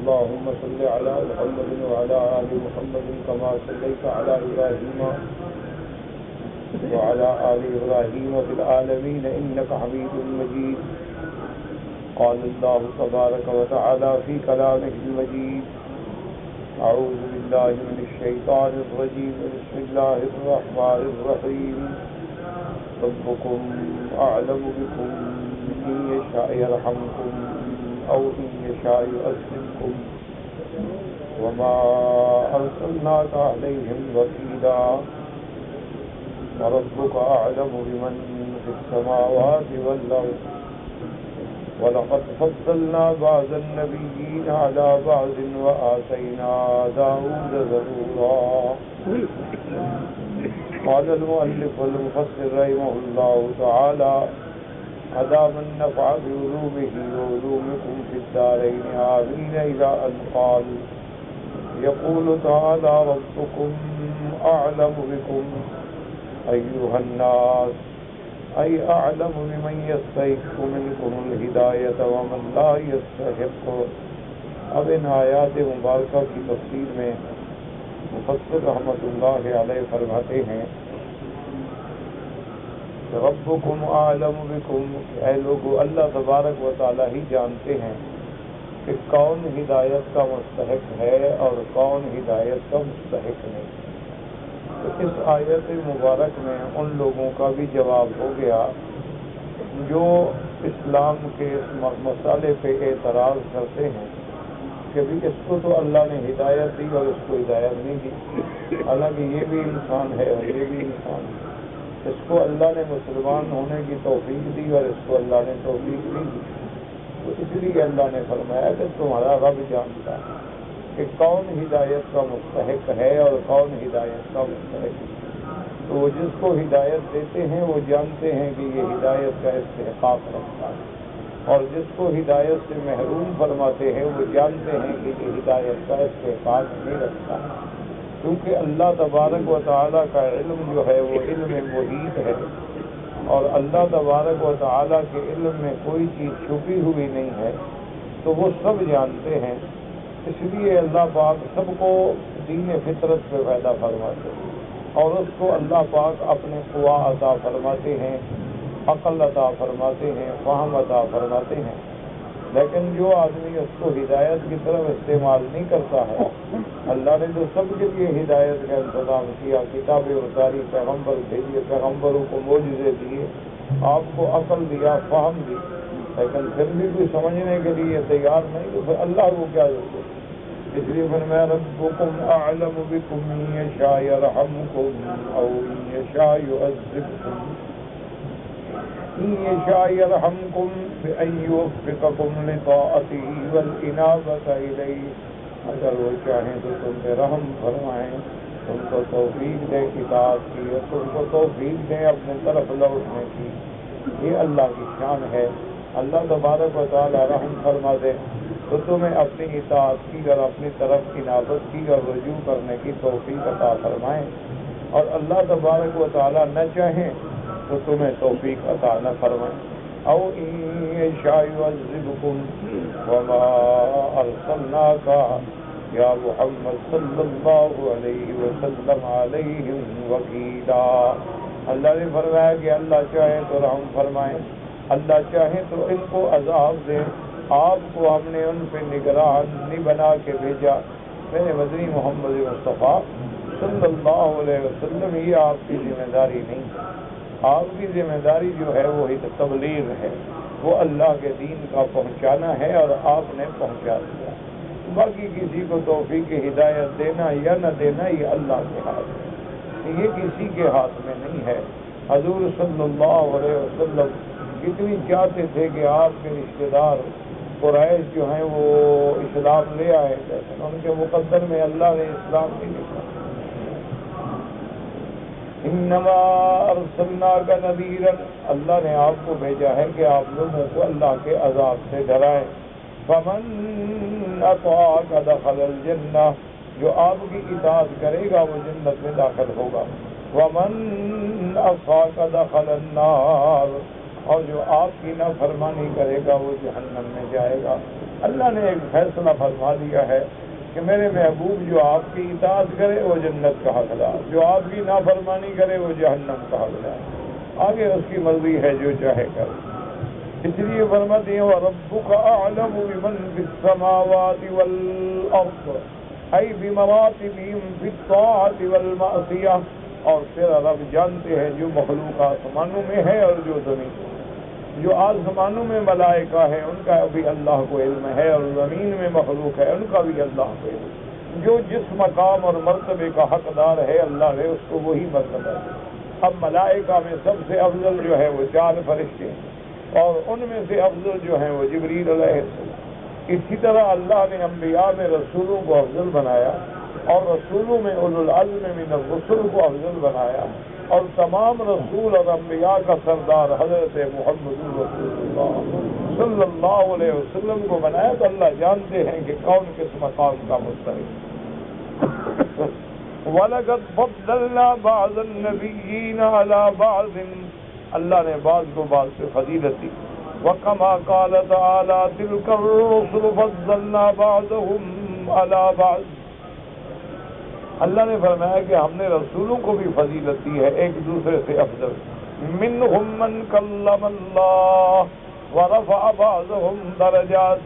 اللهم صل على محمد وعلى آل محمد كما صليت على إبراهيم وعلى آل إبراهيم في العالمين إنك حميد مجيد. قال الله تبارك وتعالى في كلامه المجيد: أعوذ بالله من الشيطان الرجيم. بسم الله الرحمن الرحيم. ربكم أعلم بكم إن يشاء يرحمكم أو إن يشاء يعذبكم وما أرسلناك عليهم وكيلا وربك أعلم بمن في السماوات والأرض ولقد فضلنا بعض النبيين على بعض وآتينا داود زبورا. قال المؤلف والمفسر رحمه الله تعالى: أدام النفع بعلومه وعلومكم في الدارين آمين. إلى أن قال: يقول تعالى: ربكم أعلم بكم أيها الناس، أي أعلم بمن يستحق منكم الہدایت ومن لا يستحق. اب ان آیات مبارکہ کی تفسیر میں مفسر رحمۃ اللہ علیہ فرماتے ہیں: ربکم اعلم بکم، اے لوگو اللہ تبارک و تعالی ہی جانتے ہیں کہ کون ہدایت کا مستحق ہے اور کون ہدایت کا مستحق نہیں. تو اس آیت مبارک میں ان لوگوں کا بھی جواب ہو گیا جو اسلام کے اس مسئلے پہ اعتراض کرتے ہیں کہ بھی اس کو تو اللہ نے ہدایت دی اور اس کو ہدایت نہیں دی، حالانکہ یہ بھی انسان ہے اور یہ بھی انسان ہے. اس کو اللہ نے مسلمان ہونے کی توفیق دی اور اس کو اللہ نے توفیق نہیں دی. تو اس لیے اللہ نے فرمایا کہ تمہارا رب جانتا ہے کہ کون ہدایت کا مستحق ہے اور کون ہدایت کا مستحق ہے. تو وہ جس کو ہدایت دیتے ہیں وہ جانتے ہیں کہ یہ ہدایت کا استحقاق رکھتا ہے، اور جس کو ہدایت سے محروم فرماتے ہیں وہ جانتے ہیں کہ یہ ہدایت کا استحقاق نہیں رکھتا ہے. کیونکہ اللہ تبارک و تعالیٰ کا علم جو ہے وہ علم محیط ہے، اور اللہ تبارک و تعالیٰ کے علم میں کوئی چیز چھپی ہوئی نہیں ہے، تو وہ سب جانتے ہیں. اس لیے اللہ پاک سب کو دین فطرت پہ پیدا فرماتے ہیں، اور اس کو اللہ پاک اپنے قوا عطا فرماتے ہیں، عقل عطا فرماتے ہیں، فہم عطا فرماتے ہیں. لیکن جو آدمی اس کو ہدایت کی طرف استعمال نہیں کرتا ہے، اللہ نے تو سب کے لیے ہدایت کا انتظام کیا، کتابیں اتاری، پیغمبر بھیجے، پیغمبروں کو معجزے دیے، آپ کو عقل دیا، فہم دی، لیکن پھر بھی کوئی سمجھنے کے لیے تیار نہیں، تو پھر اللہ کو کیا دیتے. اس لیے فرمایا: ربکم اعلم بکم ان یشاء یرحمکم او ان یشاء یعذبکم. ان یشاء یرحمکم بان یوفقکم لطاعتہ والانابۃ الیہ. اگر وہ چاہیں تو تم پہ رحم فرمائیں، تم کو توفیق دے اطاعت کی، اور تم کو توفیق دیں اپنے طرف لوٹنے کی. یہ اللہ کی شان ہے. اللہ تبارک و تعالی رحم فرما دے تو تمہیں اپنی اطاعت کی اور اپنی طرف انابت کی اور رجوع کرنے کی توفیق عطا فرمائیں، اور اللہ تبارک و تعالی نہ چاہیں تو تمہیں توفیق عطا نہ فرمائیں. او ان یشاء یعذبکم وما ارسلناک یا محمد صلی اللہ علیہ وسلم علیہم وکیلا. اللہ نے فرمایا کہ اللہ چاہے تو رحم فرمائیں، اللہ چاہے تو ان کو عذاب دیں. آپ کو ہم نے ان پہ نگران نہیں بنا کے بھیجا. میرے مدنی محمد مصطفیٰ صلی اللہ علیہ وسلم، یہ آپ کی ذمہ داری نہیں ہے. آپ کی ذمہ داری جو ہے وہ تبلیغ ہے، وہ اللہ کے دین کا پہنچانا ہے، اور آپ نے پہنچا دیا. باقی کسی کو توفیق ہدایت دینا یا نہ دینا یہ اللہ کے ہاتھ میں، یہ کسی کے ہاتھ میں نہیں ہے. حضور صلی اللہ علیہ وسلم کتنی چاہتے تھے کہ آپ کے رشتہ دار قریش جو ہیں وہ اسلام لے آئے، لیکن ان کے مقدر میں اللہ نے اسلام نہیں لکھا. انما ارسلناک نذیرا، اللہ نے آپ کو بھیجا ہے کہ آپ لوگوں کو اللہ کے عذاب سے ڈرائیں. فمن اطاعک دخل الجنہ، جو آپ کی اطاعت کرے گا وہ جنت میں داخل ہوگا. ومن عصاک دخل النار، اور جو آپ کی نافرمانی کرے گا وہ جہنم میں جائے گا. اللہ نے ایک فیصلہ فرما دیا ہے کہ میرے محبوب جو آپ کی اطاعت کرے وہ جنت کا حقدار، جو آپ کی نافرمانی کرے وہ جہنم کا حقدار، آگے اس کی مرضی ہے جو چاہے کر۔ اس لیے فرماتے ہیں وَرَبُّكَ أَعْلَمُ بِمَنْ فِي السَّمَاوَاتِ وَالْأَرْضِ أَيْ بِمَرَاتِبِهِمْ فِي الطَّاعَةِ وَالْمَعْصِيَةِ، اور تیرا رب جانتے ہیں جو مخلوق آسمانوں میں ہے اور جو زمین میں، جو آسمانوں میں ملائکہ ہے ان کا بھی اللہ کو علم ہے، اور زمین میں مخلوق ہے ان کا بھی اللہ کو علم ہے۔ جو جس مقام اور مرتبے کا حقدار ہے اللہ نے اس کو وہی مرتبہ دیا۔ اب ملائکہ میں سب سے افضل جو ہے وہ 4 فرشتے ہیں، اور ان میں سے افضل جو ہیں وہ جبریل علیہ السلام۔ اسی طرح اللہ نے انبیاء میں رسولوں کو افضل بنایا، اور رسولوں میں اولو العزم من الرسل کو افضل بنایا، اور تمام رسول اور انبیاء کا سردار حضرت محمد رسول اللہ صلی اللہ علیہ وسلم کو بنایا۔ تو اللہ جانتے ہیں کہ کون کس مقام کا مستحق۔ وَلَقَدْ فَضَّلْنَا بَعْضَ النَّبِيِّينَ عَلَى بَعْضٍ، اللہ نے بعض کو بعض سے فضیلت دی۔ وَكَمَا قَالَ تَعَالَى تِلْكَ الرُّسُلُ فَضَّلْنَا بَعْضَهُمْ عَلَى بَعْضٍ، اللہ نے فرمایا کہ ہم نے رسولوں کو بھی فضیلت دی ہے ایک دوسرے سے افضل۔ منہم من کلم اللہ ورفع بعضهم درجات،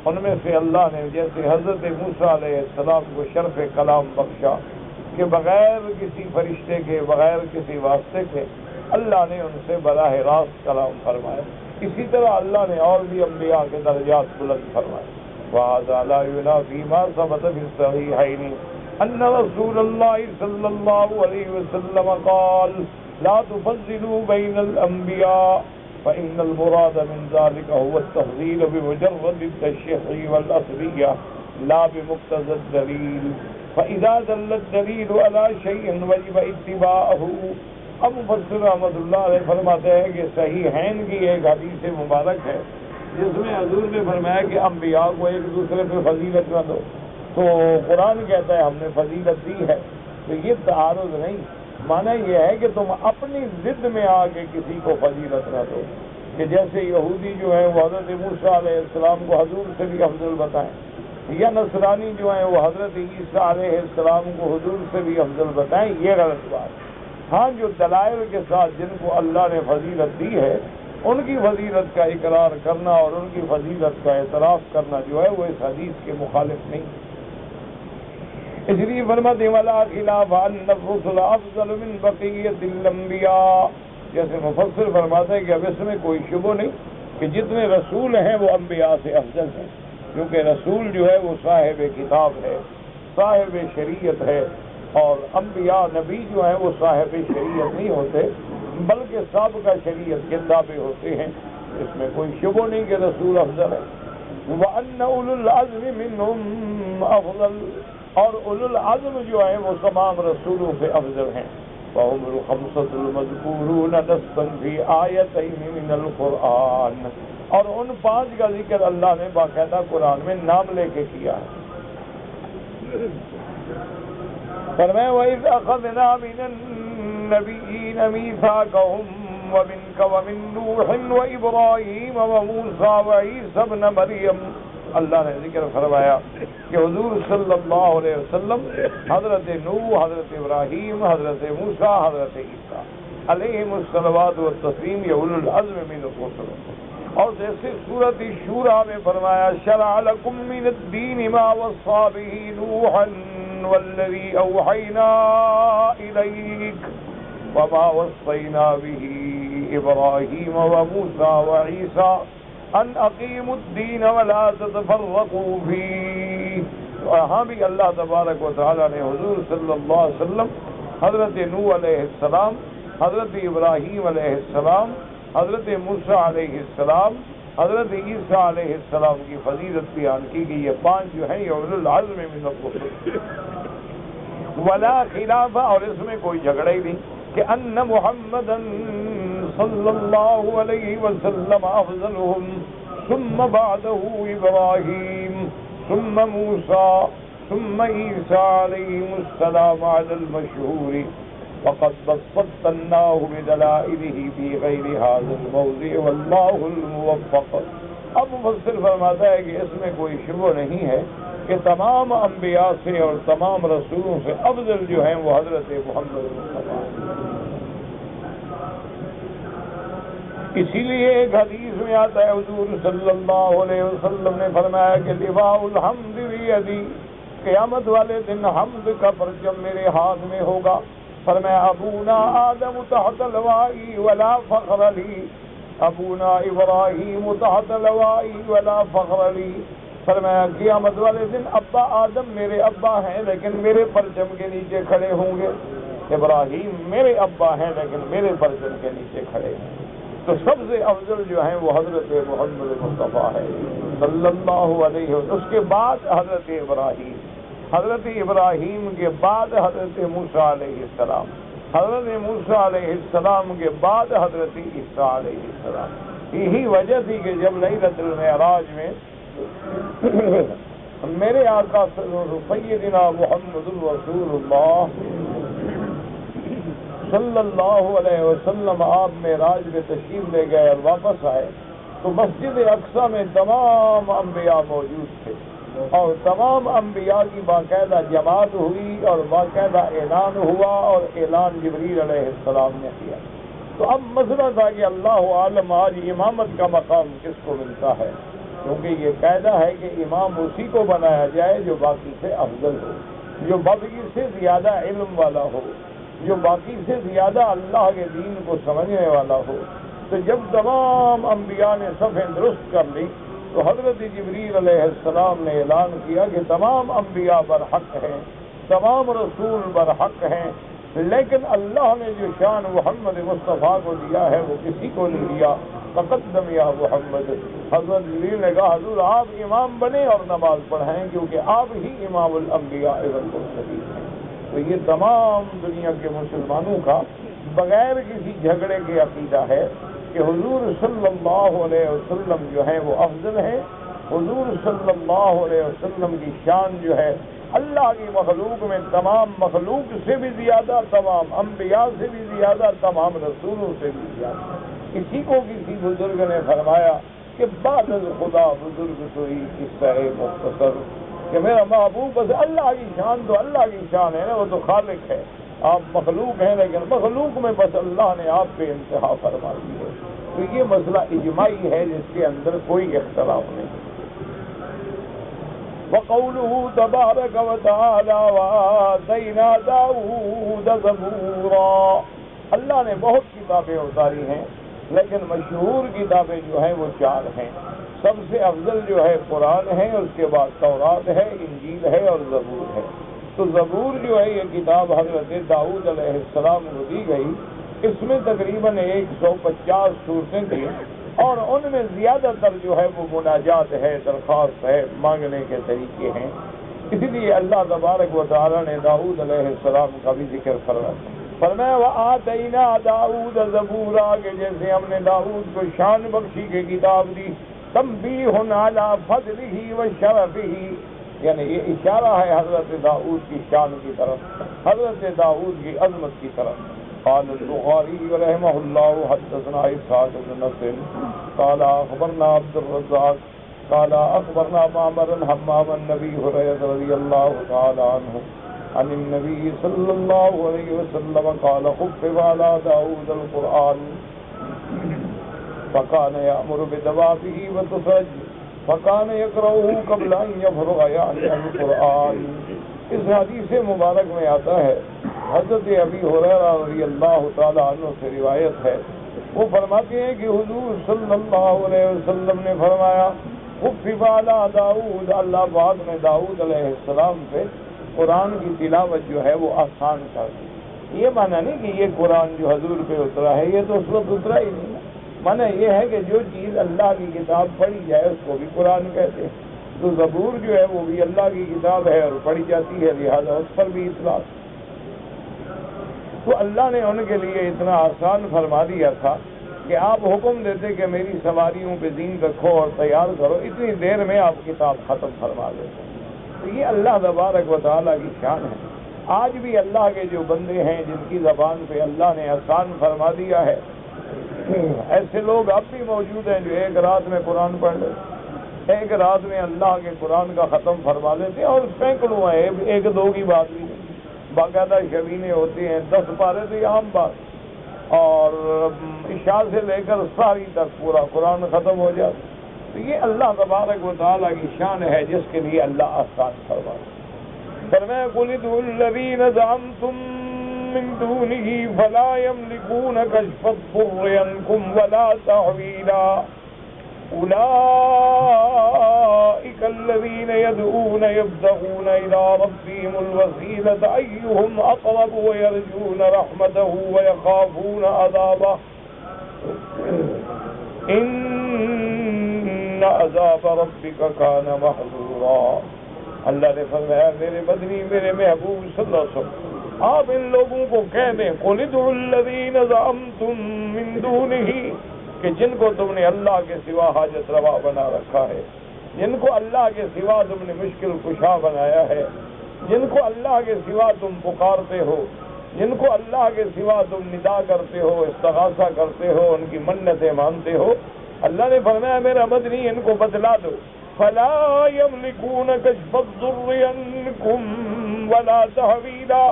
ان میں سے اللہ نے جیسے حضرت موسیٰ علیہ السلام کو شرف کلام بخشا کہ بغیر کسی فرشتے کے، بغیر کسی واسطے کے اللہ نے ان سے براہ راست کلام فرمایا، اسی طرح اللہ نے اور بھی انبیاء کے درجات بلند فرمائے۔ وَهَذَا لَا يُنَافِي مَا ثَبَتَ فِي الصَّحِيحَيْنِ أن رسول الله صلى الله عليه وسلم قال لا تفضلوا بين الأنبياء فإن المراد من ذلك هو التفضيل بمجرد التشريع والأصلية لا بمقتضى الدليل، فإذا دل الدليل على شيء وجب اتباعه۔ اب مفسر رحمۃ اللہ علیہ فرماتے ہیں کہ صحیحین کی ایک حدیث مبارک ہے جس میں حضور نے فرمایا کہ انبیاء کو ایک دوسرے پہ فضیلت نہ دو، تو قرآن کہتا ہے ہم نے فضیلت دی ہے، تو یہ تعارض نہیں، معنی یہ ہے کہ تم اپنی ضد میں آ کے کسی کو فضیلت نہ دو، کہ جیسے یہودی جو ہیں وہ حضرت موسیٰ علیہ السلام کو حضور سے بھی افضل بتائیں، یا نصرانی جو ہیں وہ حضرت عیسیٰ علیہ السلام کو حضور سے بھی افضل بتائیں، یہ غلط بات۔ ہاں جو دلائل کے ساتھ جن کو اللہ نے فضیلت دی ہے ان کی فضیلت کا اقرار کرنا اور ان کی فضیلت کا اعتراف کرنا جو ہے وہ اس حدیث کے مخالف نہیں۔ اس لیے فرماتے ہیں وَلَا خِلَافَ أَنَّ الرُّسُلَ أَفْضَلُ مِنْ بَقِيَّةِ الْأَنْبِيَاءِ، جیسے مفسر فرماتے ہیں کہ اب اس میں کوئی شبہ نہیں کہ جتنے رسول ہیں وہ انبیاء سے افضل ہیں، کیونکہ رسول جو ہے وہ صاحب کتاب ہے، صاحب شریعت ہے، اور انبیاء نبی جو ہیں وہ صاحب شریعت نہیں ہوتے بلکہ سابقہ شریعت کے تابع ہوتے ہیں، اس میں کوئی شبہ نہیں کہ رسول افضل ہے۔ وَأَنَّ أُولُو الْعَزْمِ مِنْهُمْ أَفْضَلُ، اور اولو العزم جو ہیں وہ تمام رسولوں سے افضل ہیں۔ فَهُمُ الْخَمْسَةُ الْمَذْكُورُونَ نَصًّا فِي آيَتَيْنِ مِنَ الْقُرْآنِ، اور ان 5 کا ذکر اللہ نے باقاعدہ قرآن میں نام لے کے کیا ہے۔ فرمایا وَإِذْ أَخَذْنَا مِنَ النَّبِيِّينَ مِيثَاقَهُمْ وَمِنْكَ وَمِن نُوحٍ وَإِبْرَاهِيمَ وَمُوسَىٰ وَعِيسَىٰ ابْنَ مَرْيَمَ، اللہ نے ذکر فرمایا کہ حضور صلی اللہ علیہ وسلم حضرت نوح، حضرت ابراہیم، حضرت موسیٰ، حضرت عیسیٰ علیہم الصلوات والتسلیم یہ اولو العزم من الرسل۔ اور جیسے سورۃ شورى میں فرمایا شرع لکم من الدین ما وصى به نوحا والذی اوحینا الیک وما وصینا به ابراہیم وموسیٰ وعیسیٰ ان اقیموا الدین ولا تتفرقوا فیہ۔ وہاں بھی اللہ تبارک و تعالیٰ نے حضور صلی اللہ علیہ وسلم، حضرت نوح علیہ السلام، حضرت ابراہیم علیہ السلام، حضرت موسیٰ علیہ السلام، حضرت عیسیٰ علیہ السلام کی فضیلت بیان کی گئی۔ یہ 5 جو ہیں یہ اولو العزم من الرسل۔ ولا خلاف، اور اس میں کوئی جھگڑا ہی نہیں کہ ان محمدا صلی اللہ علیہ وسلم افضلهم ثم بعده ابراہیم ثم موسیٰ ثم عیسیٰ علیہم السلام علی المشہور وقد بسطناه بدلائله في غير هذا الموضع والله الموفق۔ اب مفسر فرماتا ہے کہ اس میں کوئی شبہ نہیں ہے کہ تمام انبیاء سے اور تمام رسولوں سے افضل جو ہیں وہ حضرت محمد مصطفیٰ ہیں۔ اسی لیے ایک حدیث میں آتا ہے حضور صلی اللہ علیہ وسلم نے فرمایا کہ لواء الحمد بیدی، قیامت والے دن حمد کا پرچم میرے ہاتھ میں ہوگا۔ فرمایا ابونا آدم تحت لوائی ولا فخر لی، ابونا ابراہیم تحت لوائی ولا فخر لی۔ فرمایا قیامت والے دن ابا آدم میرے ابا ہیں لیکن میرے پرچم کے نیچے کھڑے ہوں گے، ابراہیم میرے ابا ہیں لیکن میرے پرچم کے نیچے کھڑے ہیں۔ تو سب سے افضل جو ہیں وہ حضرت محمد مصطفیٰ ہے صلی اللہ علیہ وسلم۔ اس کے بعد حضرت ابراہیم، حضرت ابراہیم کے بعد حضرت موسیٰ علیہ السلام، حضرت موسیٰ علیہ السلام کے بعد حضرت عیسیٰ علیہ السلام۔ یہی وجہ تھی کہ جب لیلۃ المعراج میں میرے آقا سیدنا محمد رسول اللہ صلی اللہ علیہ وسلم آپ معراج میں تشریف لے گئے اور واپس آئے تو مسجد اقصیٰ میں تمام انبیاء موجود تھے اور تمام انبیاء کی باقاعدہ جماعت ہوئی اور باقاعدہ اعلان ہوا اور اعلان جبریل علیہ السلام نے کیا۔ تو اب مسئلہ تھا کہ اللہ عالم آج امامت کا مقام کس کو ملتا ہے، کیونکہ یہ قاعدہ ہے کہ امام اسی کو بنایا جائے جو باقی سے افضل ہو، جو باقی سے زیادہ علم والا ہو، جو باقی سے زیادہ اللہ کے دین کو سمجھنے والا ہو۔ تو جب تمام انبیاء نے صفیں درست کر لی تو حضرت جبریل علیہ السلام نے اعلان کیا کہ تمام انبیاء برحق ہیں، تمام رسول برحق ہیں، لیکن اللہ نے جو شان محمد مصطفیٰ کو دیا ہے وہ کسی کو نہیں دیا۔ تقدم یا محمد، حضرت جبریل نے کہا حضور آپ امام بنے اور نماز پڑھائیں کیونکہ آپ ہی امام الانبیاء والمرسلین ہیں۔ تو یہ تمام دنیا کے مسلمانوں کا بغیر کسی جھگڑے کے عقیدہ ہے کہ حضور صلی اللہ علیہ وسلم جو ہے وہ افضل ہیں۔ حضور صلی اللہ علیہ وسلم کی شان جو ہے اللہ کی مخلوق میں تمام مخلوق سے بھی زیادہ، تمام انبیاء سے بھی زیادہ، تمام رسولوں سے بھی زیادہ۔ اسی کو کسی بزرگ نے فرمایا کہ بعد از خدا بزرگ سوئی قصہ مختصر، کہ میرا محبوب بس اللہ کی شان تو اللہ کی شان ہے نا، وہ تو خالق ہے، آپ مخلوق ہیں لیکن مخلوق میں بس اللہ نے آپ پہ انتہا فرما دی ہے۔ تو یہ مسئلہ اجماعی ہے جس کے اندر کوئی اختلاف نہیں۔ وَقَوْلُهُ تَبَارَكَ وَتَعَالَى وَآتَيْنَا دَاوُودَ زَبُورًا، اللہ نے بہت کتابیں اتاری ہیں لیکن مشہور کتابیں جو ہیں وہ 4 ہیں۔ سب سے افضل جو ہے قرآن ہے، اس کے بعد تورات ہے، انجیل ہے اور زبور ہے۔ تو زبور جو ہے یہ کتاب حضرت داؤد علیہ السلام کو دی گئی، اس میں تقریباً 150 صورتیں تھیں اور ان میں زیادہ تر جو ہے وہ مناجات ہے، درخواست ہے، مانگنے کے طریقے ہیں۔ اسی لیے اللہ تبارک و تعالیٰ نے داؤد علیہ السلام کا بھی ذکر فرمایا وَآتَيْنَا دَاوُودَ زَبُورًا، کہ جیسے ہم نے داؤد کو شان بخشی کی کتاب دی، تنبیہ علی فضلہ وشرفہ، یعنی یہ اشارہ ہے حضرت داؤد کی شان کی طرف، حضرت داؤد کی عظمت کی طرف۔ قال البخاری رحمہ اللہ حدثنا اسحاق بن نصر قال اخبرنا عبد الرزاق قال اخبرنا معمر حمام النبي هريرة رضي الله تعالى عنه عن النبي صلى الله عليه وسلم قال خفف على داود القرآن فكان يأمر بدوابه وتسرج فكان يقرأه قبل أن يفرغ يعني القرآن۔ اس حدیث مبارک میں آتا ہے، حضرت ابی ہریرہ رضی اللہ تعالی عنہ سے روایت ہے، وہ فرماتے ہیں کہ حضور صلی اللہ علیہ وسلم نے فرمایا خفف علی داؤد، اللہ پاک نے داؤد علیہ السلام پہ قرآن کی تلاوت جو ہے وہ آسان کر دی۔ یہ معنی نہیں کہ یہ قرآن جو حضور پہ اترا ہے یہ تو اس وقت اترا ہی نہیں، معنی یہ ہے کہ جو چیز اللہ کی کتاب پڑھی جائے اس کو بھی قرآن کہتے ہیں۔ تو زبور جو ہے وہ بھی اللہ کی کتاب ہے اور پڑھی جاتی ہے، لہذا اس پر بھی اطلاق۔ تو اللہ نے ان کے لیے اتنا آسان فرما دیا تھا کہ آپ حکم دیتے کہ میری سواریوں پہ زین رکھو اور تیار کرو، اتنی دیر میں آپ کتاب ختم فرما دیتے۔ تو یہ اللہ تبارک و تعالیٰ کی شان ہے۔ آج بھی اللہ کے جو بندے ہیں جن کی زبان پہ اللہ نے آسان فرما دیا ہے، ایسے لوگ اب بھی موجود ہیں جو ایک رات میں قرآن پڑھ لیتے، ایک رات میں اللہ کے قرآن کا ختم فرما لیتے ہیں، اور سینکڑوں ہیں، ایک دو کی بات بھی نہیں، باقاعدہ شبینے ہوتی ہیں، 10 پارے تو یہ عام بات، اور عشاء سے لے کر ساری تک پورا قرآن ختم ہو جاتا۔ تو یہ اللہ تبارک و تعالیٰ کی شان ہے جس کے لیے اللہ آسان فرماتا۔ فرمایا قل ادعوا الذین زعمتم من دونه فلا يملكون كشف الضر عنكم ولا تحویلا اولئک الذین يدعون يبتغون الى ربهم الوسیلة ایہم اقرب ويرجون رحمته ويخافون عذابه ان عذاب ربک کان محذورا۔ اللہ نے فرمایا میرے مدنی، میرے محبوب صلی اللہ علیہ وسلم، آپ ان لوگوں کو کہہ دیں قل ادعوا الذین زعمتم من دونہ، کہ جن کو تم نے اللہ کے سوا حاجت روا بنا رکھا ہے، جن کو اللہ کے سوا تم نے مشکل کشا بنایا ہے، جن کو اللہ کے سوا تم پکارتے ہو، جن کو اللہ کے سوا تم ندا کرتے ہو، استغاثہ کرتے ہو، ان کی منتیں مانتے ہو، اللہ نے فرمایا میرا مدنی ان کو بتلا دو، فلا یملکون کشف الضر عنکم ولا تحویلا،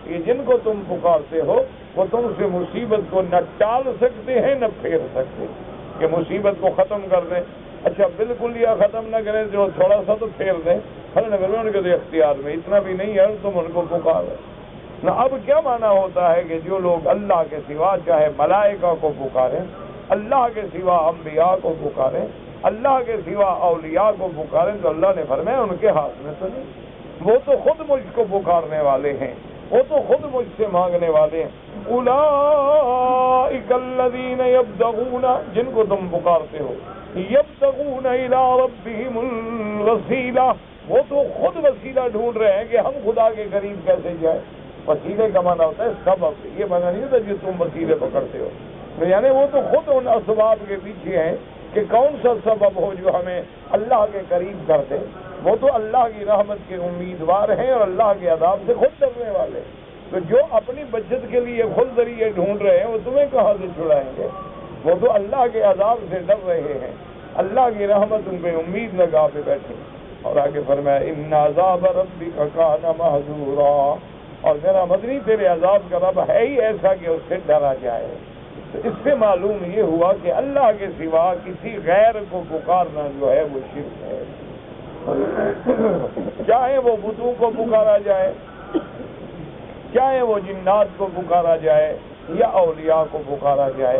یہ جن کو تم پکارتے ہو وہ تم سے مصیبت کو نہ ٹال سکتے ہیں نہ پھیر سکتے، کہ مصیبت کو ختم کر دیں، اچھا بالکل یا ختم نہ کریں جو تھوڑا سا تو پھیر دیں، ان کے تو اختیار میں اتنا بھی نہیں ہے تم ان کو پکارو نہ۔ اب کیا معنی ہوتا ہے کہ جو لوگ اللہ کے سوا چاہے ملائکہ کو پکاریں، اللہ کے سوا انبیاء کو پکاریں، اللہ کے سوا اولیاء کو پکاریں، تو اللہ نے فرمایا ان کے ہاتھ میں تو نہیں، وہ تو خود مجھ کو پکارنے والے ہیں، وہ تو خود مجھ سے مانگنے والے ہیں۔ اولئک الذین یبتغون، جن کو تم پکارتے ہو، یبتغون الی ربہم الوسیلہ، وہ تو خود وسیلہ ڈھونڈ رہے ہیں کہ ہم خدا کے قریب کیسے جائیں۔ وسیلے کا معنی ہوتا ہے سبب، یہ معنی نہیں ہوتا جو تم وسیلے پکڑتے ہو، یعنی وہ تو خود ان اسباب کے پیچھے ہیں کہ کون سا سبب ہو جو ہمیں اللہ کے قریب کر دے۔ وہ تو اللہ کی رحمت کے امیدوار ہیں اور اللہ کے عذاب سے خود ڈرنے والے، تو جو اپنی بچت کے لیے خود ذریعے ڈھونڈ رہے ہیں وہ تمہیں کہاں سے چھڑائیں گے؟ وہ تو اللہ کے عذاب سے ڈر رہے ہیں، اللہ کی رحمت ان پہ امید لگا پہ بیٹھے۔ اور آگے فرمایا ان عذاب ربک کان محذورا، اور میرا مدنی تیرے عذاب کا رب ہے ہی ایسا کہ اس سے ڈرا جائے۔ تو اس سے معلوم یہ ہوا کہ اللہ کے سوا کسی غیر کو پکارنا جو ہے وہ شرک ہے، چاہے وہ بتوں کو پکارا جائے، چاہے وہ جنات کو پکارا جائے یا اولیاء کو پکارا جائے،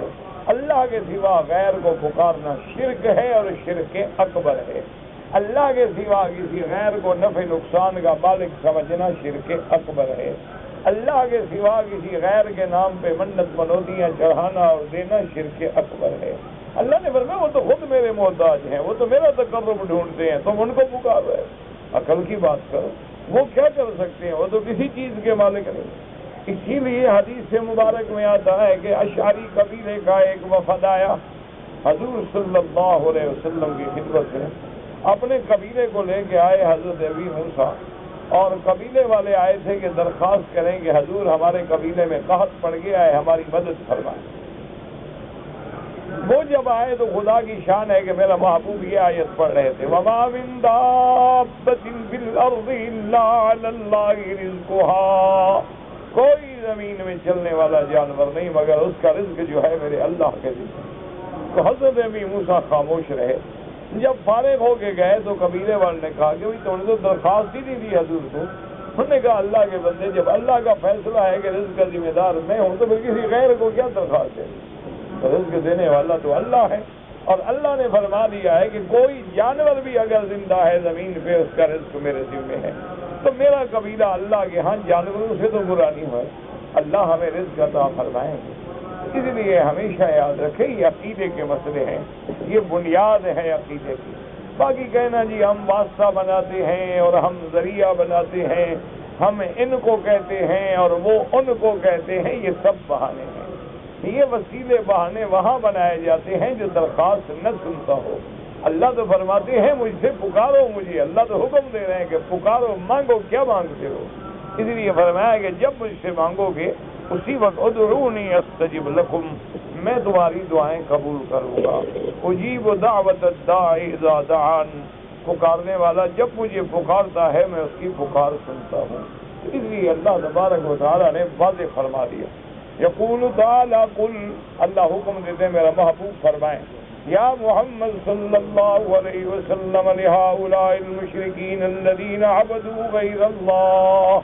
اللہ کے سوا غیر کو پکارنا شرک ہے اور شرک اکبر ہے۔ اللہ کے سوا کسی غیر کو نفع نقصان کا مالک سمجھنا شرک اکبر ہے۔ اللہ کے سوا کسی غیر کے نام پہ منت منوتیاں چڑھانا اور دینا شرک اکبر ہے۔ اللہ نے فرمایا وہ تو خود میرے محتاج ہیں، وہ تو میرا تقرب ڈھونڈتے ہیں، تم ان کو پکار رہے۔ عقل کی بات کرو، وہ کیا کر سکتے ہیں؟ وہ تو کسی چیز کے مالک نہیں۔ اسی لیے حدیث مبارک میں آتا ہے کہ اشعری قبیلے کا ایک وفد آیا حضور صلی اللہ علیہ وسلم کی خدمت میں، اپنے قبیلے کو لے کے آئے حضرت ابی موسیٰ، اور قبیلے والے آئے تھے کہ درخواست کریں کہ حضور ہمارے قبیلے میں قحط پڑ گیا ہے، ہماری مدد فرمائیں۔ وہ جب آئے تو خدا کی شان ہے کہ میرا محبوب یہ آیت پڑھ رہے تھے وَمَا مِن دَابَّةٍ فِي الْأَرْضِ إِلَّا عَلَى اللَّهِ رِزْقُهَا، کوئی زمین میں چلنے والا جانور نہیں مگر اس کا رزق جو ہے میرے اللہ کے ذمہ۔ تو حضرت ابی موسیٰ خاموش رہے۔ جب فارغ ہو کے گئے تو قبیلے والے نے کہا کہ تو نے تو درخواست ہی نہیں دی حضور کو۔ انہوں نے کہا اللہ کے بندے، جب اللہ کا فیصلہ ہے کہ رزق کا ذمہ دار میں ہوں تو پھر کسی غیر کو کیا درخواست ہے؟ رزق دینے والا تو اللہ ہے، اور اللہ نے فرما دیا ہے کہ کوئی جانور بھی اگر زندہ ہے زمین پہ اس کا رزق میرے ذمہ ہے۔ تو میرا قبیلہ اللہ کے ہاں جانوروں سے تو برا نہیں ہوا، اللہ ہمیں رزق عطا فرمائیں گے۔ اس لیے ہمیشہ یاد رکھیں یہ عقیدے کے مسئلے ہیں، یہ بنیاد ہے عقیدے کی۔ باقی کہنا جی ہم واسطہ بناتے ہیں اور ہم ذریعہ بناتے ہیں، ہم ان کو کہتے ہیں اور وہ ان کو کہتے ہیں، یہ سب بہانے ہیں۔ یہ وسیلے بہانے وہاں بنائے جاتے ہیں جو درخواست نہ سنتا ہو۔ اللہ تو فرماتے ہیں مجھ سے پکارو مجھے، اللہ تو حکم دے رہے ہیں کہ پکارو، مانگو، کیا مانگتے ہو؟ اس لیے فرمایا کہ جب مجھ سے مانگو گے اسی وقت ادعونی استجب لکم، میں تمہاری دعائیں قبول کروں گا۔ اجیب دعوت الداعی اذا دعان، پکارنے والا جب مجھے پکارتا ہے میں اس کی پکار سنتا ہوں۔ اس لیے اللہ تبارک و تعالیٰ نے واضح فرما دیا۔ یقول تعالیٰ قل، اللہ حکم دیتے میرا محبوب فرمائیں، یا محمد صلی اللہ علیہ وسلم لہؤلاء المشرکین الذین عبدوا غیر اللہ،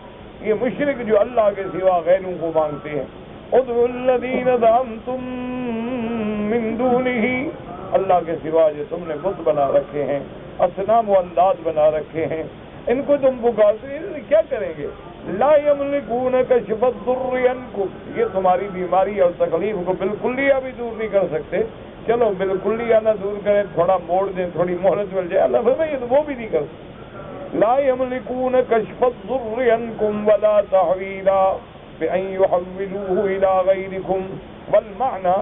یہ مشرک جو اللہ کے سوا غیروں کو مانگتے ہیں، ادعوا الذین زعمتم من دونہ، اللہ کے سوا جو تم نے بت بنا رکھے ہیں، اصنام و انداز بنا رکھے ہیں، ان کو تم پکارتے ہیں، کیا کریں گے؟ لا یملکون کشف الضر عنکم، یہ تمہاری بیماری اور تکلیف کو بالکلیہ بھی دور نہیں کر سکتے۔ چلو بالکلیہ نہ دور کریں، تھوڑا موڑ دیں، تھوڑی مہلت مل جائے، اللہ فرمائے یہ تو وہ بھی نہیں کر سکتے۔ لا یملکون کشف الضر عنکم ولا تحویلا بأن يحولوه إلى غيركم، والمعنى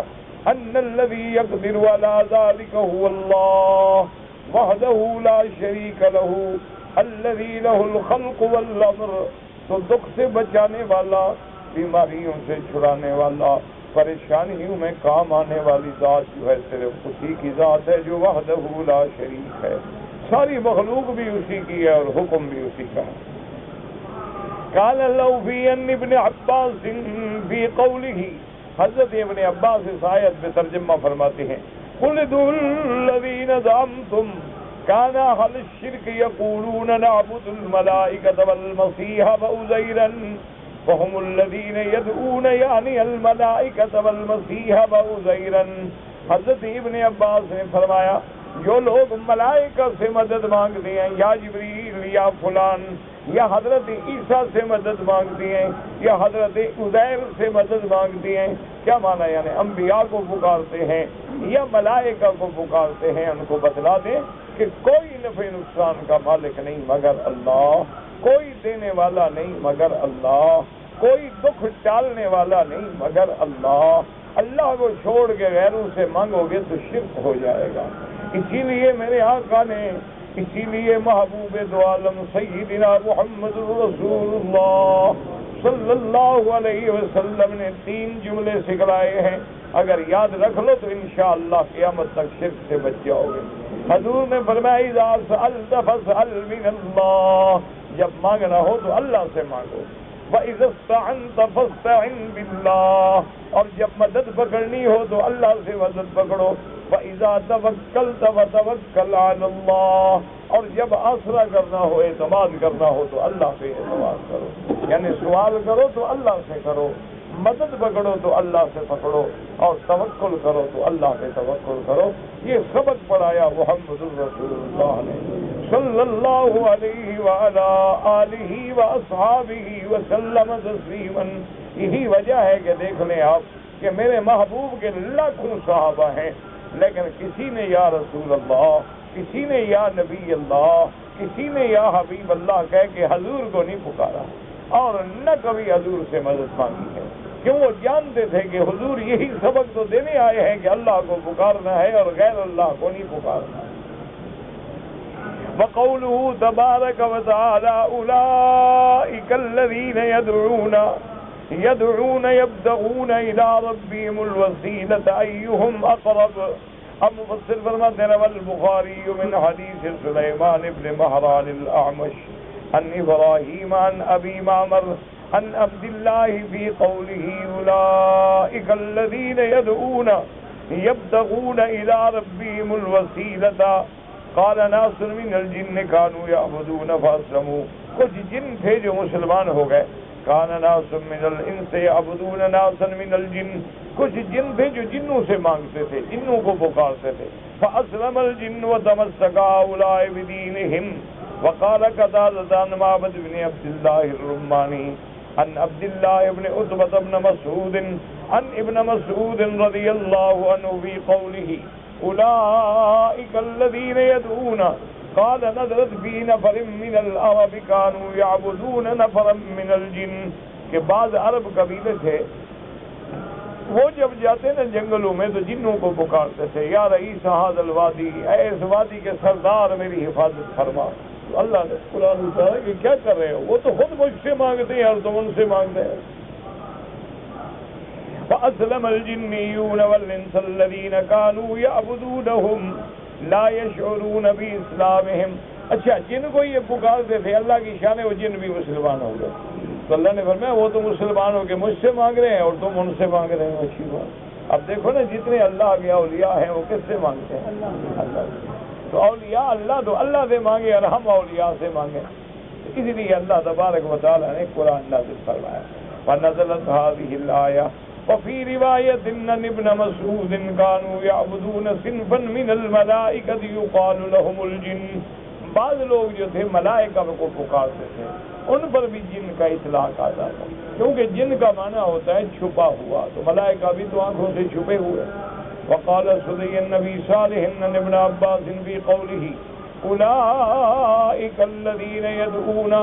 أن الذي يقدر على ذلك هو الله وحده لا شريك له الذي له الخلق والأمر، تو دکھ سے بچانے والا، بیماریوں سے چھڑانے والا، پریشانیوں میں کام آنے والی ذات جو ہے صرف اسی کی ذات ہے جو وحدہ لا شریک ہے، ساری مخلوق بھی اسی کی ہے اور حکم بھی اسی کا ہے۔ قال لو فی ان ابن عباس فی قولہ، حضرت ابن عباس اس آیت میں ترجمہ فرماتے ہیں، قل ادعوا الذین زعمتم كان أهل الشرك يقولون نعبد الملائكة والمسيح وعزيرا وهم الذين يدعون يعني الملائكة والمسيح وعزيرا۔ حضرت ابن عباس نے فرمایا جو لوگ ملائکہ سے مدد مانگتے ہیں، یا جبریل یا فلان، یا حضرت عیسیٰ سے مدد مانگتی ہیں، یا حضرت عزیر سے مدد مانگتی ہیں، کیا معنی یعنی انبیاء کو پکارتے ہیں یا ملائکہ کو پکارتے ہیں، ان کو بتلا دیں کہ کوئی نفع نقصان کا مالک نہیں مگر اللہ، کوئی دینے والا نہیں مگر اللہ، کوئی دکھ ٹالنے والا نہیں مگر اللہ، اللہ کو چھوڑ کے غیروں سے مانگو گے تو شرک ہو جائے گا۔ اسی لیے میرے آقا نے، اسی لیے محبوب دو عالم سیدنا محمد رسول اللہ صلی اللہ علیہ وسلم نے 3 جملے سکھلائے ہیں، اگر یاد رکھ لو تو انشاءاللہ قیامت تک شرک سے بچ جاؤ گے۔ حضور نے فرمایا اذا سألت فاسأل من اللہ، جب مانگنا ہو تو اللہ سے مانگو، وَإِذَا اسْتَعَنْتَ فَاسْتَعِنْ بِاللَّهِ، اور جب مدد پکڑنی ہو تو اللہ سے مدد پکڑو، وَإِذَا تَوَكَّلْتَ فَتَوَكَّلْ عَلَى اللَّهِ، اور جب آسرا کرنا ہو، اعتماد کرنا ہو تو اللہ پہ اعتماد کرو، یعنی سوال کرو تو اللہ سے کرو، مدد پکڑو تو اللہ سے پکڑو، اور توکل کرو تو اللہ پہ توکل کرو۔ یہ سبق پڑھایا محمد رسول اللہ نے صلی اللہ علیہ وعلا آلہ واصحابہ وسلم تسلیما۔ یہی وجہ ہے کہ دیکھ لیں آپ کہ میرے محبوب کے لاکھوں صحابہ ہیں، لیکن کسی نے یا رسول اللہ، کسی نے یا نبی اللہ، کسی نے یا حبیب اللہ کہہ کے حضور کو نہیں پکارا اور نہ کبھی حضور سے مدد مانگی ہے، کیوں وہ جانتے تھے کہ حضور یہی سبق تو دینے آئے ہیں کہ اللہ کو پکارنا ہے اور غیر اللہ کو نہیں پکارنا۔ وقوله تبارک وتعالی اولئک الذین يدعون يبتغون الى ربهم الوسیلۃ ایہم اقرب۔ اب مفسر فرماتے ہیں والبخاری من حدیث سلیمان بن مہران الاعمش عن ابراہیم عن ابی معمر عن عبد الله في قوله اولئک الذین يدعون يبتغون الى ربهم الوسیلۃ قال ناس من الجن كانوا يعبدون فاسلموا، کچھ جن تھے جو مسلمان ہو گئے، كان ناس من الانس يعبدون ناسا من الجن، کچھ جن تھے جو جنوں سے مانگتے تھے، جنوں کو پکارتے تھے، فاسلم الجن وتمسك هؤلاء بدينهم۔ وقال قتادة عن معبد بن عبد الله الرماني عن عبد الله بن عتبة بن مسعود عن ابن مسعود رضي الله عنه في قوله اولئک الذین یدعون، قال نزلت فی نفر من العرب كانوا يعبدون نفرا من الجن، کہ بعض عرب قبیلے تھے وہ جب جاتے نا جنگلوں میں تو جنوں کو پکارتے تھے، یا رئیس ھذا الوادی، اے اس وادی کے سردار میری حفاظت فرما۔ تو اللہ نے قرآن اتارا کہ کیا کر رہے ہو، وہ تو خود مجھ سے مانگتے ہیں اور تم ان سے مانگتے ہیں۔ فأسلم الجنيون والإنس الذين كانوا يعبدونهم لا يشعرون بإسلامهم. اچھا جن کو یہ پکارتے تھے اللہ کی شان ہے وہ جن بھی مسلمان ہو گئے. تو اللہ نے فرمایا وہ تو مسلمان ہو کے مجھ سے مانگ رہے ہیں اور تم ان سے مانگ رہے ہیں. اچھی بات. اب دیکھو نا جتنے اللہ کے اولیاء ہیں وہ کس سے مانگتے ہیں؟ اللہ. تو اولیاء اللہ تو اللہ سے مانگے اور ہم اولیاء سے مانگے. اس لیے اللہ تبارک و تعالیٰ نے قرآن نازل فرمایا. فنزلت هذه الآية وفي رواية أن ابن مسعود كانوا يعبدون صنفا من الملائكة يقال لهم الجن. بعض لوگ جو تھے ملائکہ کو پکارتے تھے ان پر بھی جن کا اطلاق آ جاتا کیونکہ جن کا معنی ہوتا ہے چھپا ہوا. تو ملائکہ بھی تو آنکھوں سے چھپے ہوئے. وقال صدی النبی صالح ابن عباس في قوله أولئك الذين يدعون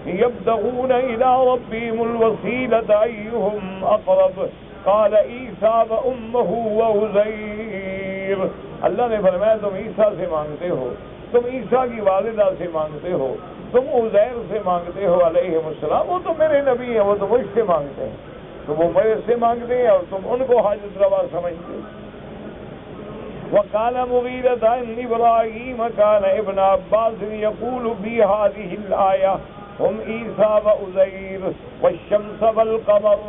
يبتغون إلى ربهم الوسيلة أيهم أقرب قال عيسى وأمه وعزير. اللہ نے فرمایا تم عیسیٰ سے مانگتے ہو, تم عیسیٰ کی والدہ سے مانگتے ہو, تم عزیر سے مانگتے ہو علیہ السلام. وہ تو میرے نبی ہیں, وہ تو مجھ سے مانگتے ہیں. تو وہ میرے سے مانگتے ہیں اور تم ان کو حاجت روا سمجھتے ہو. وقال مغيرة عن إبراهيم كان ابن عباس يقول في هذه الآية هم عيسى وعزير والشمس والقمر.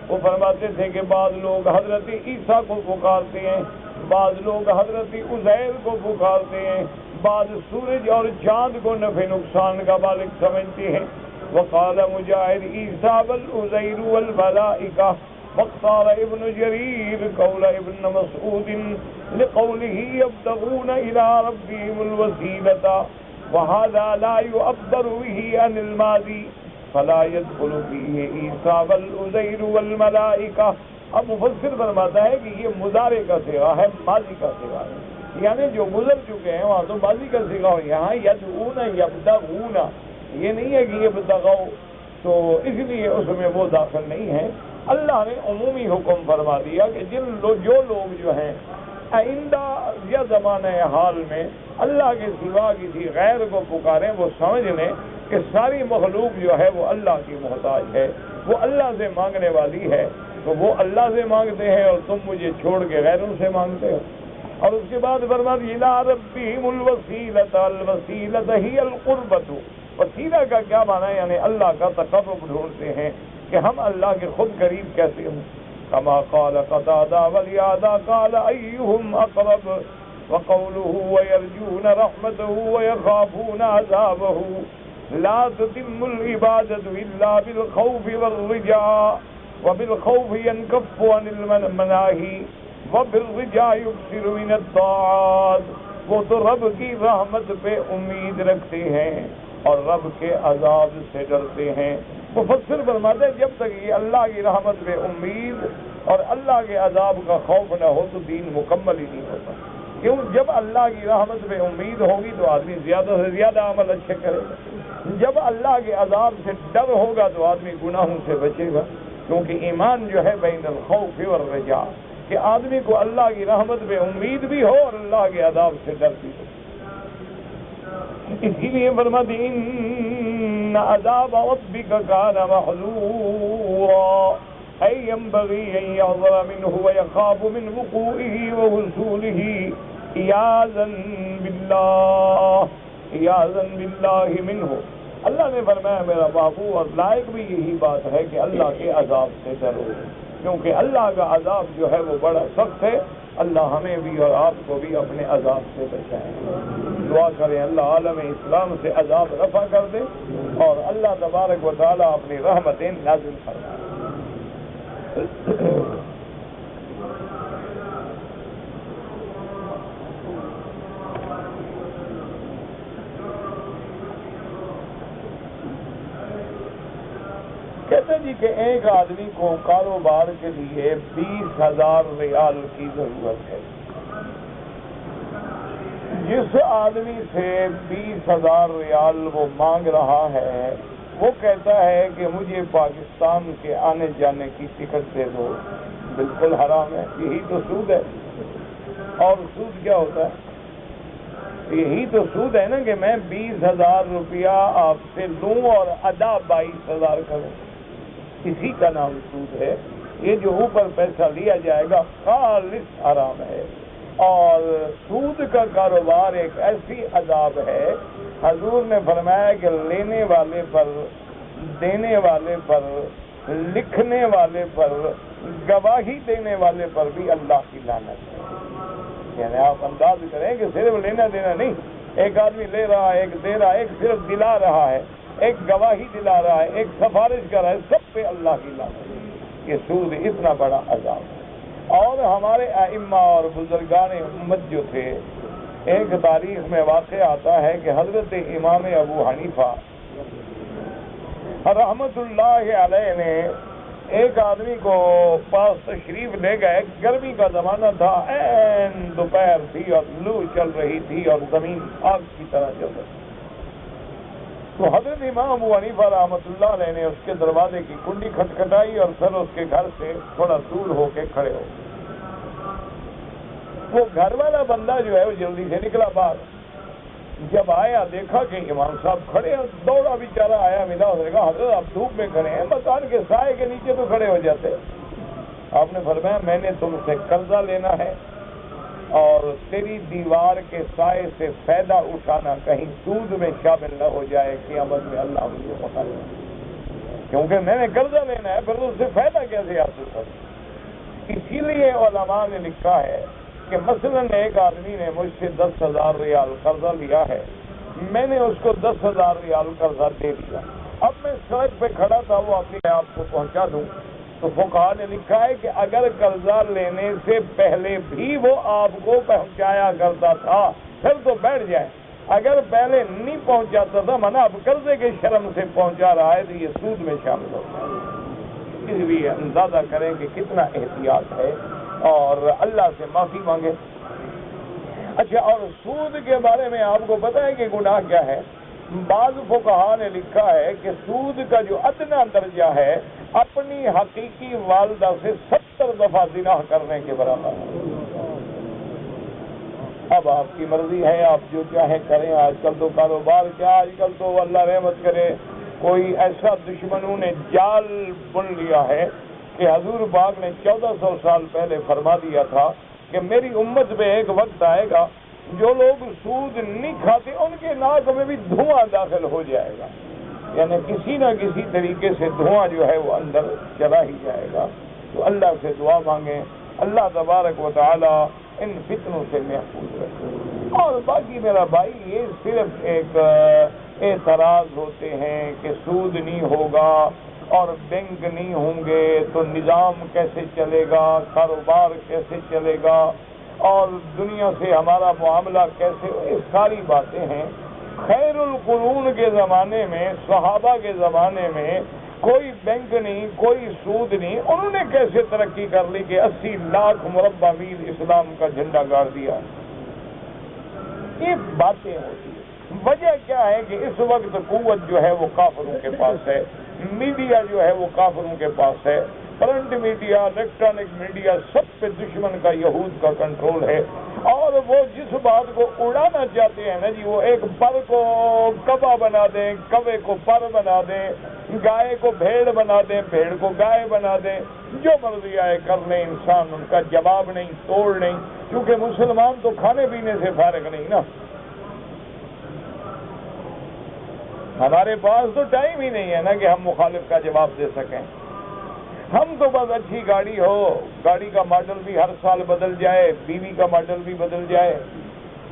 وہ فرماتے تھے کہ بعض لوگ حضرت عیسیٰ کو پکارتے ہیں, بعض لوگ حضرت عزیر کو پکارتے ہیں, بعض سورج اور چاند کو نفع نقصان کا مالک سمجھتے ہیں. وقال مجاہد عیسیٰ والعزیر والملائکہ. واختار ابن جرير قول ابن مسعود لقوله يبتغون إلى ربهم الوسيلة وهذا لا يعبر به عن الماضي فلا يدخل فيه عيسى والعزير والملائكة. اب مفسر فرماتا ہے کہ یہ مضارع کا صیغہ ہے, ماضی کا صیغہ ہے, یعنی جو گزر چکے ہیں وہاں تو ماضی کا صیغہ ہو. یہاں یدعون یبتغون یہ نہیں ہے کہ یبتغوا, تو اس لیے اس میں وہ داخل نہیں ہے. اللہ نے عمومی حکم فرما دیا کہ جو لوگ جو ہیں آئندہ یا زمانہ حال میں اللہ کے سوا کسی غیر کو پکاریں وہ سمجھ لیں کہ ساری مخلوق جو ہے وہ اللہ کی محتاج ہے, وہ اللہ سے مانگنے والی ہے. تو وہ اللہ سے مانگتے ہیں اور تم مجھے چھوڑ کے غیروں سے مانگتے ہو. اور اس کے بعد فرما دیا الی ربہم الوسیلۃ. الوسیلۃ ہی القربۃ. وسیلہ کا کیا معنی ہے؟ یعنی اللہ کا تقرب ڈھونڈتے ہیں کہ ہم اللہ کے خود قریب کیسے ہوں. کما قال قتادہ ولہذا قال ایہم اقرب. وقوله ويرجون رحمته ويخافون عذابه لا تتم العبادة إلا بالخوف والرجاء وبالخوف ينكف عن المناهي وبالرجاء يكثر من الطاعات. وہ تو رب کی رحمت پہ امید رکھتے ہیں اور رب کے عذاب سے ڈرتے ہیں. مفسر فرماتے ہیں جب تک یہ اللہ کی رحمت پہ امید اور اللہ کے عذاب کا خوف نہ ہو تو دین مکمل ہی نہیں ہوتا. کیوں؟ جب اللہ کی رحمت پہ امید ہوگی تو آدمی زیادہ سے زیادہ عمل اچھے کرے گا. جب اللہ کے عذاب سے ڈر ہوگا تو آدمی گناہوں سے بچے گا. کیونکہ ایمان جو ہے بین الخوف والرجاء, کہ آدمی کو اللہ کی رحمت پہ امید بھی ہو اور اللہ کے عذاب سے ڈر بھی ہو. اسی لیے فرماتے ہیں ان عذاب ربک کان محذورا ای ینبغی ان یحذر منہ ویخاف من وقوعہ وحصولہ عیاذا باللہ منہ. اللہ نے فرمایا میرا محبوب اور لائق بھی یہی بات ہے کہ اللہ کے عذاب سے ڈرو, کیونکہ اللہ کا عذاب جو ہے وہ بڑا سخت ہے. اللہ ہمیں بھی اور آپ کو بھی اپنے عذاب سے بچائیں. دعا کریں اللہ عالم اسلام سے عذاب رفع کر دے اور اللہ تبارک و تعالیٰ اپنی رحمتیں نازل فرمائے. کہتے جی کہ ایک آدمی کو کاروبار کے لیے 20,000 ریال کی ضرورت ہے. جس آدمی سے 20,000 ریال وہ مانگ رہا ہے وہ کہتا ہے کہ مجھے پاکستان کے آنے جانے کی ٹکٹ دے دو. بالکل حرام ہے, یہی تو سود ہے. اور سود کیا ہوتا ہے؟ یہی تو سود ہے نا کہ میں 20,000 روپیہ آپ سے لوں اور ادا 22,000 کروں. اسی کا نام سود ہے. یہ جو اوپر پیسہ لیا جائے گا خالص حرام ہے، اور سود کا کاروبار ایک ایسی عذاب ہے، حضور نے فرمایا کہ لینے والے پر، دینے والے پر، لکھنے والے پر، گواہی دینے والے پر بھی اللہ کی لعنت ہے۔ یعنی آپ انداز کریں کہ صرف لینا دینا نہیں، ایک آدمی لے رہا ہے، ایک دے رہا ہے، ایک صرف دلا رہا ہے، ایک گواہی دلا رہا ہے، ایک سفارش کر رہا ہے، سب پہ اللہ کی لعنت ہے۔ یہ سود اتنا بڑا عذاب ہے۔ اور ہمارے ائمہ اور بزرگان امت جو تھے، ایک تاریخ میں واقع آتا ہے کہ حضرت امام ابو حنیفہ رحمت اللہ علیہ نے ایک آدمی کو پاس تشریف لے گئے، گرمی کا زمانہ تھا، عین دوپہر تھی اور لو چل رہی تھی اور زمین آگ کی طرح چل رہی تھی۔ تو حضرت امام ابو حنیفہ رحمت اللہ علیہ نے اس کے دروازے کی کنڈی کھٹکھٹائی اور سر اس کے گھر سے تھوڑا دور ہو کے کھڑے ہو۔ وہ گھر والا بندہ جو ہے وہ جلدی سے نکلا باہر، جب آیا دیکھا کہ امام صاحب کھڑے ہیں، دوڑا بیچارہ آیا، ملا، اس نے کہا حضرت آپ دھوپ میں کھڑے ہیں، مکان کے سائے کے نیچے تو کھڑے ہو جاتے۔ آپ نے فرمایا میں نے تم سے قرضہ لینا ہے اور تیری دیوار کے سائے سے فائدہ اٹھانا کہیں سود میں شامل نہ ہو جائے، قیامت میں اللہ مجھے پکڑے گا، کیونکہ میں نے قرضہ لینا ہے، پھر اس سے فائدہ کیسے حاصل کروں۔ اسی لیے علماء نے لکھا ہے کہ مثلاً ایک آدمی نے مجھ سے 10,000 ریال قرضہ لیا ہے، میں نے اس کو 10,000 ریال قرضہ دے دیا، اب میں سڑک پہ کھڑا تھا، وہ اپنے آپ کو پہنچا دوں، تو فقہاء نے لکھا ہے کہ اگر قرضہ لینے سے پہلے بھی وہ آپ کو پہنچایا کرتا تھا پھر تو بیٹھ جائے، اگر پہلے نہیں پہنچاتا تھا منا اب قرضے کے شرم سے پہنچا رہا ہے تو یہ سود میں شامل ہوتا ہے۔ اس لیے اندازہ کریں کہ کتنا احتیاط ہے اور اللہ سے معافی مانگے۔ اچھا، اور سود کے بارے میں آپ کو پتہ ہے کہ گناہ کیا ہے؟ بعض فقہاء نے لکھا ہے کہ سود کا جو ادنا درجہ ہے اپنی حقیقی والدہ سے 70 دفعہ زنا کرنے کے برابر ہے۔ اب آپ کی مرضی ہے، آپ جو چاہے کریں۔ آج کل تو کاروبار کیا، آج کل تو اللہ رحمت کرے کوئی ایسا دشمنوں نے جال بن لیا ہے کہ حضور پاک نے 1400 سال پہلے فرما دیا تھا کہ میری امت میں ایک وقت آئے گا جو لوگ سود نہیں کھاتے ان کے ناک میں بھی دھواں داخل ہو جائے گا، یعنی کسی نہ کسی طریقے سے دھواں جو ہے وہ اندر چلا ہی جائے گا۔ تو اللہ سے دعا مانگیں اللہ تبارک و تعالی ان فتنوں سے محفوظ رکھے۔ اور باقی میرا بھائی یہ صرف ایک اعتراض ہوتے ہیں کہ سود نہیں ہوگا اور بینک نہیں ہوں گے تو نظام کیسے چلے گا، کاروبار کیسے چلے گا، اور دنیا سے ہمارا معاملہ کیسے، یہ ساری باتیں ہیں۔ خیر القرون کے زمانے میں، صحابہ کے زمانے میں کوئی بینک نہیں، کوئی سود نہیں، انہوں نے کیسے ترقی کر لی کہ 80 لاکھ مربع میل اسلام کا جھنڈا گاڑ دیا۔ یہ باتیں ہوتی ہیں۔ وجہ کیا ہے کہ اس وقت قوت جو ہے وہ کافروں کے پاس ہے، میڈیا جو ہے وہ کافروں کے پاس ہے، پرنٹ میڈیا، الیکٹرانک میڈیا، سب پہ دشمن کا یہود کا کنٹرول ہے، اور وہ جس بات کو اڑانا چاہتے ہیں نا جی، وہ ایک پر کو کبا بنا دیں، کوے کو پر بنا دیں، گائے کو بھیڑ بنا دیں، بھیڑ کو گائے بنا دیں، جو مرضی آئے کر لیں، انسان ان کا جواب نہیں، توڑ نہیں، کیونکہ مسلمان تو کھانے پینے سے فارغ نہیں نا۔ ہمارے پاس تو ٹائم ہی نہیں ہے نا کہ ہم مخالف کا جواب دے سکیں۔ ہم تو بس اچھی گاڑی ہو، گاڑی کا ماڈل بھی ہر سال بدل جائے، بیوی کا ماڈل بھی بدل جائے،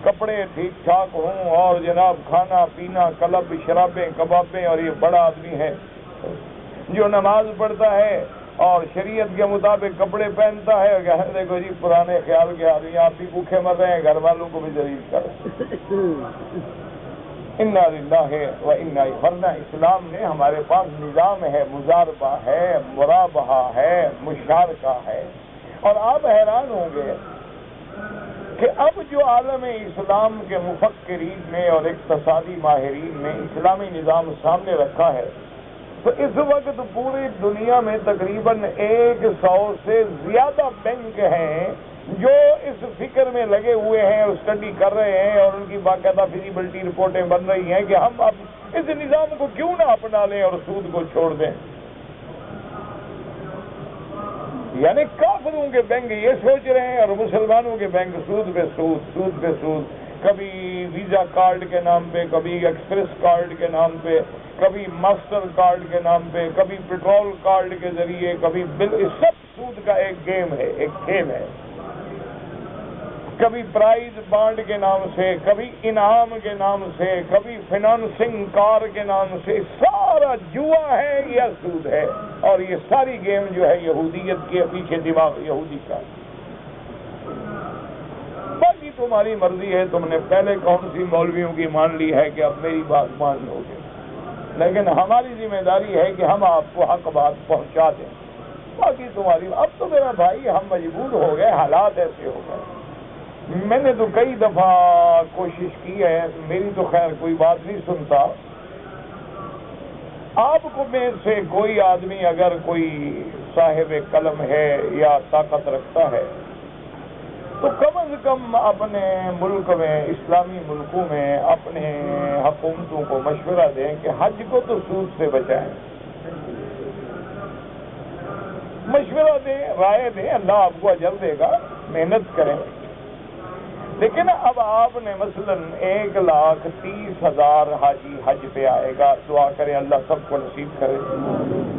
کپڑے ٹھیک ٹھاک ہوں، اور جناب کھانا پینا، کلب شرابیں کبابیں، اور یہ بڑا آدمی ہے جو نماز پڑھتا ہے اور شریعت کے مطابق کپڑے پہنتا ہے، دیکھو جی پرانے خیال کے آدمی آپ بھی بھوکے مر رہے ہیں، گھر والوں کو بھی ذلیل کر رہے ہیں۔ انا للہ و انا، ورنہ اسلام نے ہمارے پاس نظام ہے، مزاربہ ہے، مرابحہ ہے، مشارکہ ہے۔ اور آپ حیران ہوں گے کہ اب جو عالم اسلام کے مفکرین نے اور اقتصادی ماہرین نے اسلامی نظام سامنے رکھا ہے، تو اس وقت پوری دنیا میں تقریباً 100 سے زیادہ بینک ہیں جو اس فکر میں لگے ہوئے ہیں اور اسٹڈی کر رہے ہیں، اور ان کی باقاعدہ فیزیبلٹی رپورٹیں بن رہی ہیں کہ ہم اب اس نظام کو کیوں نہ اپنا لیں اور سود کو چھوڑ دیں۔ یعنی کافروں کے بینک یہ سوچ رہے ہیں اور مسلمانوں کے بینک سود پہ سود، سود پہ سود، کبھی ویزا کارڈ کے نام پہ، کبھی ایکسپریس کارڈ کے نام پہ، کبھی ماسٹر کارڈ کے نام پہ، کبھی پیٹرول کارڈ کے ذریعے، کبھی بل، سب سود کا ایک گیم ہے، ایک کھیل ہے. کبھی پرائز بانڈ کے نام سے، کبھی انعام کے نام سے، کبھی فائنانسنگ کار کے نام سے، سارا جوا ہے یا سود ہے. اور یہ ساری گیم جو ہے یہودیت کے پیچھے دماغ یہودی کا. باقی تمہاری مرضی ہے، تم نے پہلے کون سی مولویوں کی مان لی ہے کہ اب میری بات مان لو گے، لیکن ہماری ذمہ داری ہے کہ ہم آپ کو حق بات پہنچا دیں. باقی تمہاری، اب تو میرا بھائی ہم مجبور ہو گئے، حالات ایسے ہو گئے. میں نے تو کئی دفعہ کوشش کی ہے، میری تو خیر کوئی بات نہیں سنتا. آپ کو میں سے کوئی آدمی اگر کوئی صاحب قلم ہے یا طاقت رکھتا ہے تو کم از کم اپنے ملک میں، اسلامی ملکوں میں اپنے حکومتوں کو مشورہ دیں کہ حج کو تو سود سے بچائیں. مشورہ دیں، رائے دیں، اللہ آپ کو اجر دے گا، محنت کریں. لیکن اب آپ نے مثلا 1,30,000 حاجی حج پہ آئے گا. دعا کریں اللہ سب کو نصیب کرے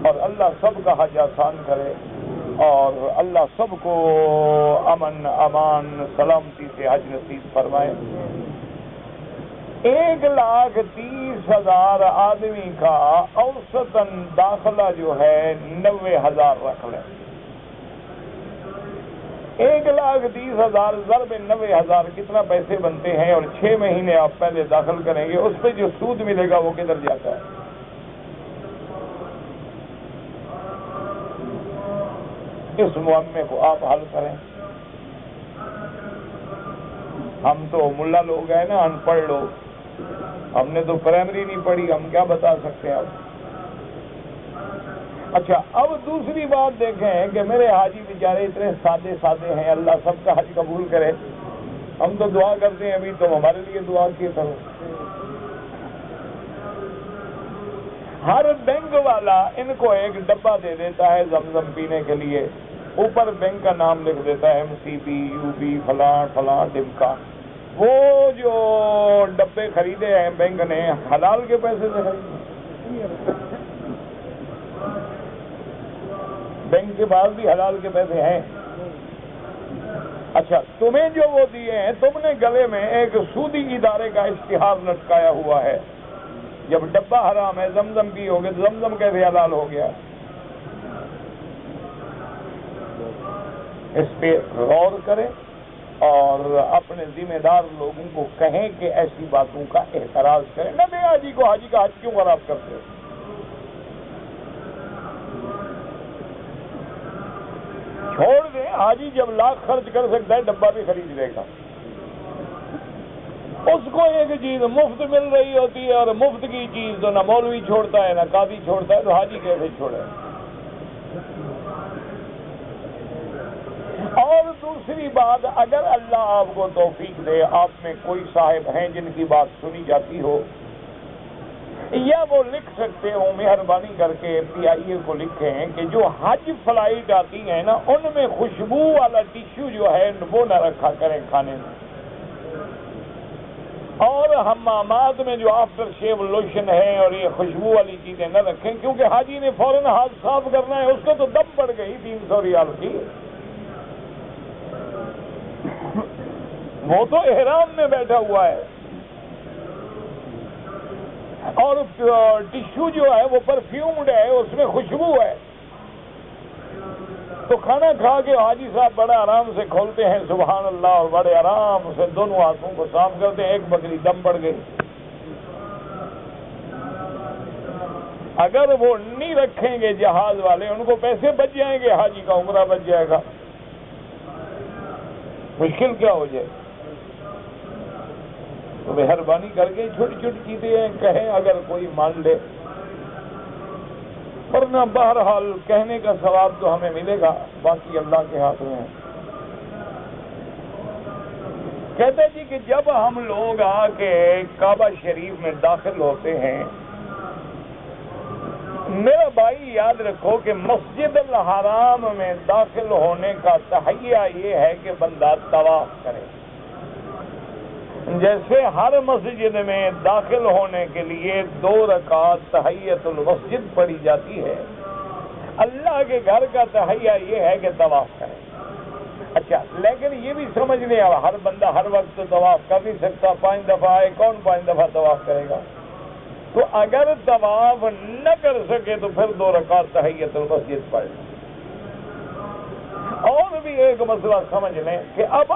اور اللہ سب کا حج آسان کرے اور اللہ سب کو امن، امان، سلامتی سے حج نصیب فرمائے. 1,30,000 آدمی کا اوسطاً داخلہ جو ہے 90,000 رکھ لیں. 1,30,000 ضرب 90,000 کتنا پیسے بنتے ہیں؟ اور 6 مہینے آپ پہلے داخل کریں گے، اس پہ جو سود ملے گا وہ کدھر جاتا ہے؟ اس معاملے کو آپ حل کریں. ہم تو ملا لوگ ہیں نا، ان پڑھ لوگ، ہم نے تو پرائمری نہیں پڑھی، ہم کیا بتا سکتے ہیں اب. اچھا، اب دوسری بات دیکھیں کہ میرے حاجی بیچارے اتنے سادے سادے ہیں، اللہ سب کا حج قبول کرے. ہم تو دعا کرتے ہیں، ابھی تم ہمارے لیے دعا کیے کرو. ہر بینک والا ان کو ایک ڈبہ دے دیتا ہے زمزم پینے کے لیے، اوپر بینک کا نام لکھ دیتا ہے MCB UB فلاں فلاں ڈمکا. وہ جو ڈبے خریدے ہیں بینک نے حلال کے پیسے سے خریدے. بینک کے پاس بھی حلال کے پیسے ہیں. اچھا، تمہیں جو وہ دیے ہیں، تم نے گلے میں ایک سودی ادارے کا اشتہار لٹکایا ہوا ہے. جب ڈبہ حرام ہے، زمزم پی ہوگے تو زمزم کیسے حلال ہو گیا؟ اس پہ غور کریں اور اپنے ذمہ دار لوگوں کو کہیں کہ ایسی باتوں کا احتراز کریں. نہ دیں حاجی کو، حاجی کا حج کیوں خراب کرتے ہو؟ چھوڑ دیں، حاجی جب لاکھ خرچ کر سکتا ہے ڈبہ بھی خرید لے گا. اس کو ایک چیز مفت مل رہی ہوتی ہے اور مفت کی چیز تو نہ مولوی چھوڑتا ہے نہ قاضی چھوڑتا ہے، تو حاجی کیسے چھوڑے؟ اور دوسری بات، اگر اللہ آپ کو توفیق دے، آپ میں کوئی صاحب ہیں جن کی بات سنی جاتی ہو یا وہ لکھ سکتے ہو، مہربانی کر کے PIA کو لکھیں کہ جو حج فلائٹ آتی ہیں نا، ان میں خوشبو والا ٹیشو جو ہے وہ نہ رکھا کریں کھانے میں. اور حمامات میں جو آفٹر شیو لوشن ہے اور یہ خوشبو والی چیزیں نہ رکھیں، کیونکہ حاجی نے فوراً ہاتھ صاف کرنا ہے، اس کو تو دم پڑ گئی 300 ریال کی. وہ تو احرام میں بیٹھا ہوا ہے. اور ٹشو جو ہے وہ پرفیومڈ ہے، اس میں خوشبو ہے. تو کھانا کھا کے حاجی صاحب بڑا آرام سے کھولتے ہیں سبحان اللہ، اور بڑے آرام سے دونوں ہاتھوں کو صاف کرتے ہیں. ایک بکری دم پڑ گئی. اگر وہ نہیں رکھیں گے جہاز والے، ان کو پیسے بچ جائیں گے، حاجی کا عمرہ بچ جائے گا. مشکل کیا ہو جائے؟ تو مہربانی کر کے چھوٹی چھوٹی چیزیں کہیں اگر کوئی مان لے، ورنہ بہرحال کہنے کا ثواب تو ہمیں ملے گا، باقی اللہ کے ہاتھ میں ہے. کہتے جی کہ جب ہم لوگ آ کے کعبہ شریف میں داخل ہوتے ہیں، میرا بھائی یاد رکھو کہ مسجد الحرام میں داخل ہونے کا تحیہ یہ ہے کہ بندہ طواف کرے. جیسے ہر مسجد میں داخل ہونے کے لیے 2 رکعت تحیۃ المسجد پڑھی جاتی ہے، اللہ کے گھر کا تحیہ یہ ہے کہ طواف کرے. اچھا، لیکن یہ بھی سمجھ نہیں آ رہا ہر بندہ ہر وقت تو طواف کر نہیں سکتا. 5 دفعہ آئے، کون 5 دفعہ طواف کرے گا؟ تو اگر طواف نہ کر سکے تو پھر 2 رکعت تحیۃ المسجد پڑھ لیں. اور بھی ایک مسئلہ سمجھ لیں کہ اب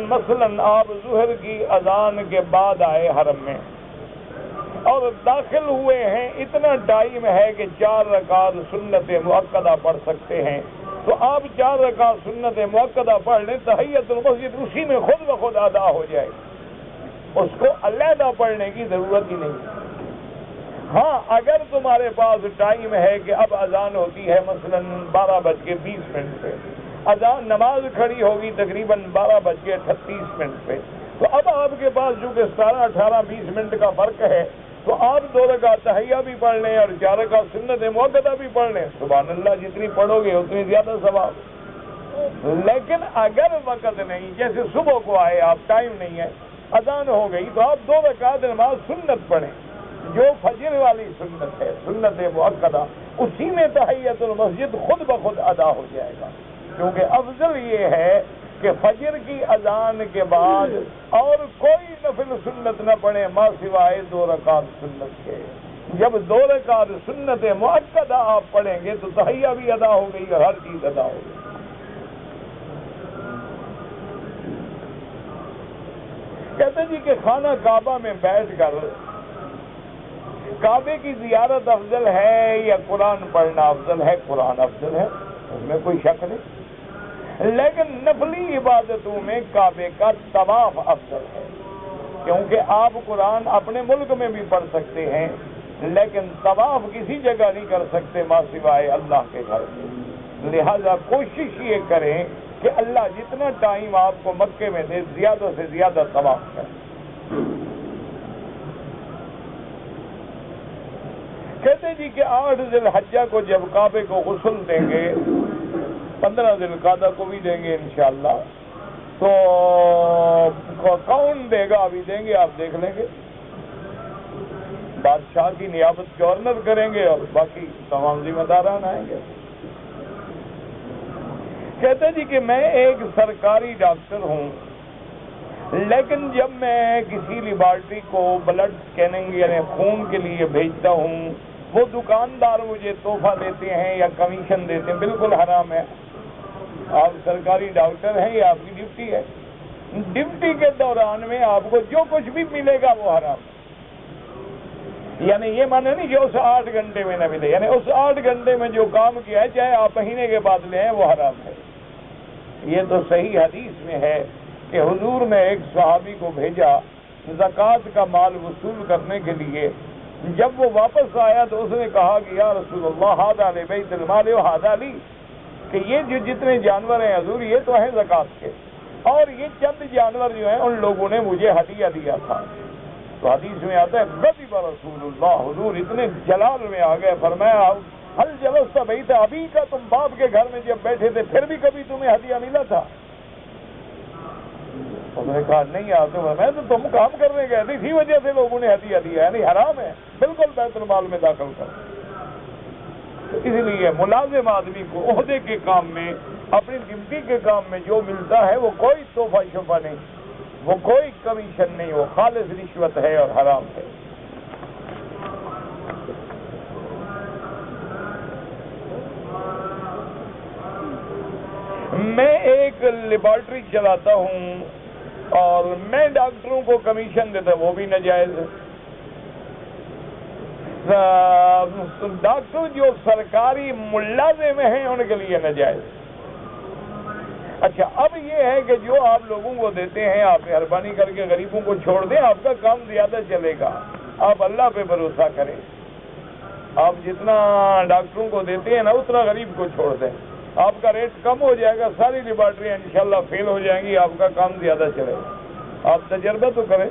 مثلاً آپ ظہر کی اذان کے بعد آئے حرم میں اور داخل ہوئے ہیں، اتنا ٹائم ہے کہ 4 رکعت سنت مؤکدہ پڑھ سکتے ہیں، تو آپ 4 رکعت سنت مؤکدہ پڑھ لیں، تحیۃ المسجد اسی میں خود بخود ادا ہو جائے، اس کو علیحدہ پڑھنے کی ضرورت ہی نہیں. ہاں، اگر تمہارے پاس ٹائم ہے کہ اب اذان ہوتی ہے مثلاً 12:20 پہ، اذان نماز کھڑی ہوگی تقریباً 12:38 پہ، تو اب آپ کے پاس چونکہ 17، 18، 20 منٹ کا فرق ہے، تو آپ 2 رکعت تحیہ بھی پڑھ لیں اور 4 رکعت سنت مؤکدہ بھی پڑھ لیں. سبحان اللہ، جتنی پڑھو گے اتنی زیادہ ثواب. لیکن اگر وقت نہیں، جیسے صبح کو آئے آپ، ٹائم نہیں ہے، اذان ہو گئی، تو آپ 2 رکعت نماز سنت پڑھیں، جو فجر والی سنت ہے، سنت مؤکدہ، اسی میں تحیۃ المسجد خود بخود ادا ہو جائے گا. کیونکہ افضل یہ ہے کہ فجر کی اذان کے بعد اور کوئی نفل سنت نہ پڑھے ما سوائے 2 رکعت سنت کے. جب 2 رکعت سنت مؤکدہ آپ پڑھیں گے تو تحیہ بھی ادا ہو گئی اور ہر چیز ادا ہو گئی. کہتے ہیں جی کہ خانہ کعبہ میں بیٹھ کر کعبے کی زیارت افضل ہے یا قرآن پڑھنا افضل ہے؟ قرآن افضل ہے، اس میں کوئی شک نہیں. لیکن نفلی عبادتوں میں کعبے کا طواف افضل ہے، کیونکہ آپ قرآن اپنے ملک میں بھی پڑھ سکتے ہیں لیکن طواف کسی جگہ نہیں کر سکتے ما سوائے اللہ کے گھر میں. لہذا کوشش یہ کریں کہ اللہ جتنا ٹائم آپ کو مکے میں دے زیادہ سے زیادہ طواف کریں. کہتے جی کہ 8 ذی الحجہ کو جب کعبے کو غسل دیں گے، 15 ذی القعدہ کو بھی دیں گے انشاءاللہ، تو کون دے گا؟ ابھی دیں گے، آپ دیکھ لیں گے. بادشاہ کی نیابت گورنر کریں گے اور باقی تمام ذمہ داران آئیں گے. کہتے جی کہ میں ایک سرکاری ڈاکٹر ہوں، لیکن جب میں کسی لیبارٹری کو بلڈ اسکیننگ یعنی خون کے لیے بھیجتا ہوں، وہ دکاندار مجھے تحفہ دیتے ہیں یا کمیشن دیتے ہیں، بالکل حرام ہے. آپ سرکاری ڈاکٹر ہیں، یہ آپ کی ڈیوٹی ہے. ڈیوٹی کے دوران میں آپ کو جو کچھ بھی ملے گا وہ حرام ہے. یعنی یہ مانے نہیں کہ اس 8 گھنٹے میں نہ ملے، یعنی اس 8 گھنٹے میں جو کام کیا ہے چاہے آپ مہینے کے بعد لے ہیں وہ حرام ہے. یہ تو صحیح حدیث میں ہے کہ حضور نے ایک صحابی کو بھیجا زکوٰۃ کا مال وصول کرنے کے لیے. جب وہ واپس آیا تو اس نے کہا کہ یا رسول اللہ ھذا لبیت المال وھذا لی، کہ یہ جو جتنے جانور ہیں حضور یہ تو ہیں زکوٰۃ کے، اور یہ چند جانور جو ہیں ان لوگوں نے مجھے ہدیہ دیا تھا. تو حدیث میں آتا ہے غضب رسول اللہ، حضور اتنے جلال میں آ گئے، فرمایا حل جلست بیت ابی کا، تم باپ کے گھر میں جب بیٹھے تھے پھر بھی کبھی تمہیں ہدیہ ملا تھا؟ انہوں نے کہا نہیں آتے. میں تو تم کام کرنے گئے تھے، اسی وجہ سے لوگوں نے ہدیہ دیا، یعنی حرام ہے، بالکل بیت المال میں داخل کر. اس لیے ملازم آدمی کو عہدے کے کام میں، اپنی ڈیوٹی کے کام میں جو ملتا ہے وہ کوئی تحفہ شفا نہیں، وہ کوئی کمیشن نہیں، وہ خالص رشوت ہے اور حرام ہے. میں ایک لیبارٹری چلاتا ہوں اور میں ڈاکٹروں کو کمیشن دیتا ہوں، وہ بھی ناجائز ہے. ڈاکٹر جو سرکاری ملازم ہیں ان کے لیے ناجائز. اچھا، اب یہ ہے کہ جو آپ لوگوں کو دیتے ہیں آپ مہربانی کر کے غریبوں کو چھوڑ دیں، آپ کا کام زیادہ چلے گا. آپ اللہ پہ بھروسہ کریں، آپ جتنا ڈاکٹروں کو دیتے ہیں نا اتنا غریب کو چھوڑ دیں، آپ کا ریٹ کم ہو جائے گا، ساری لیبارٹریاں انشاءاللہ فیل ہو جائیں گی، آپ کا کام زیادہ چلے گا. آپ تجربہ تو کریں.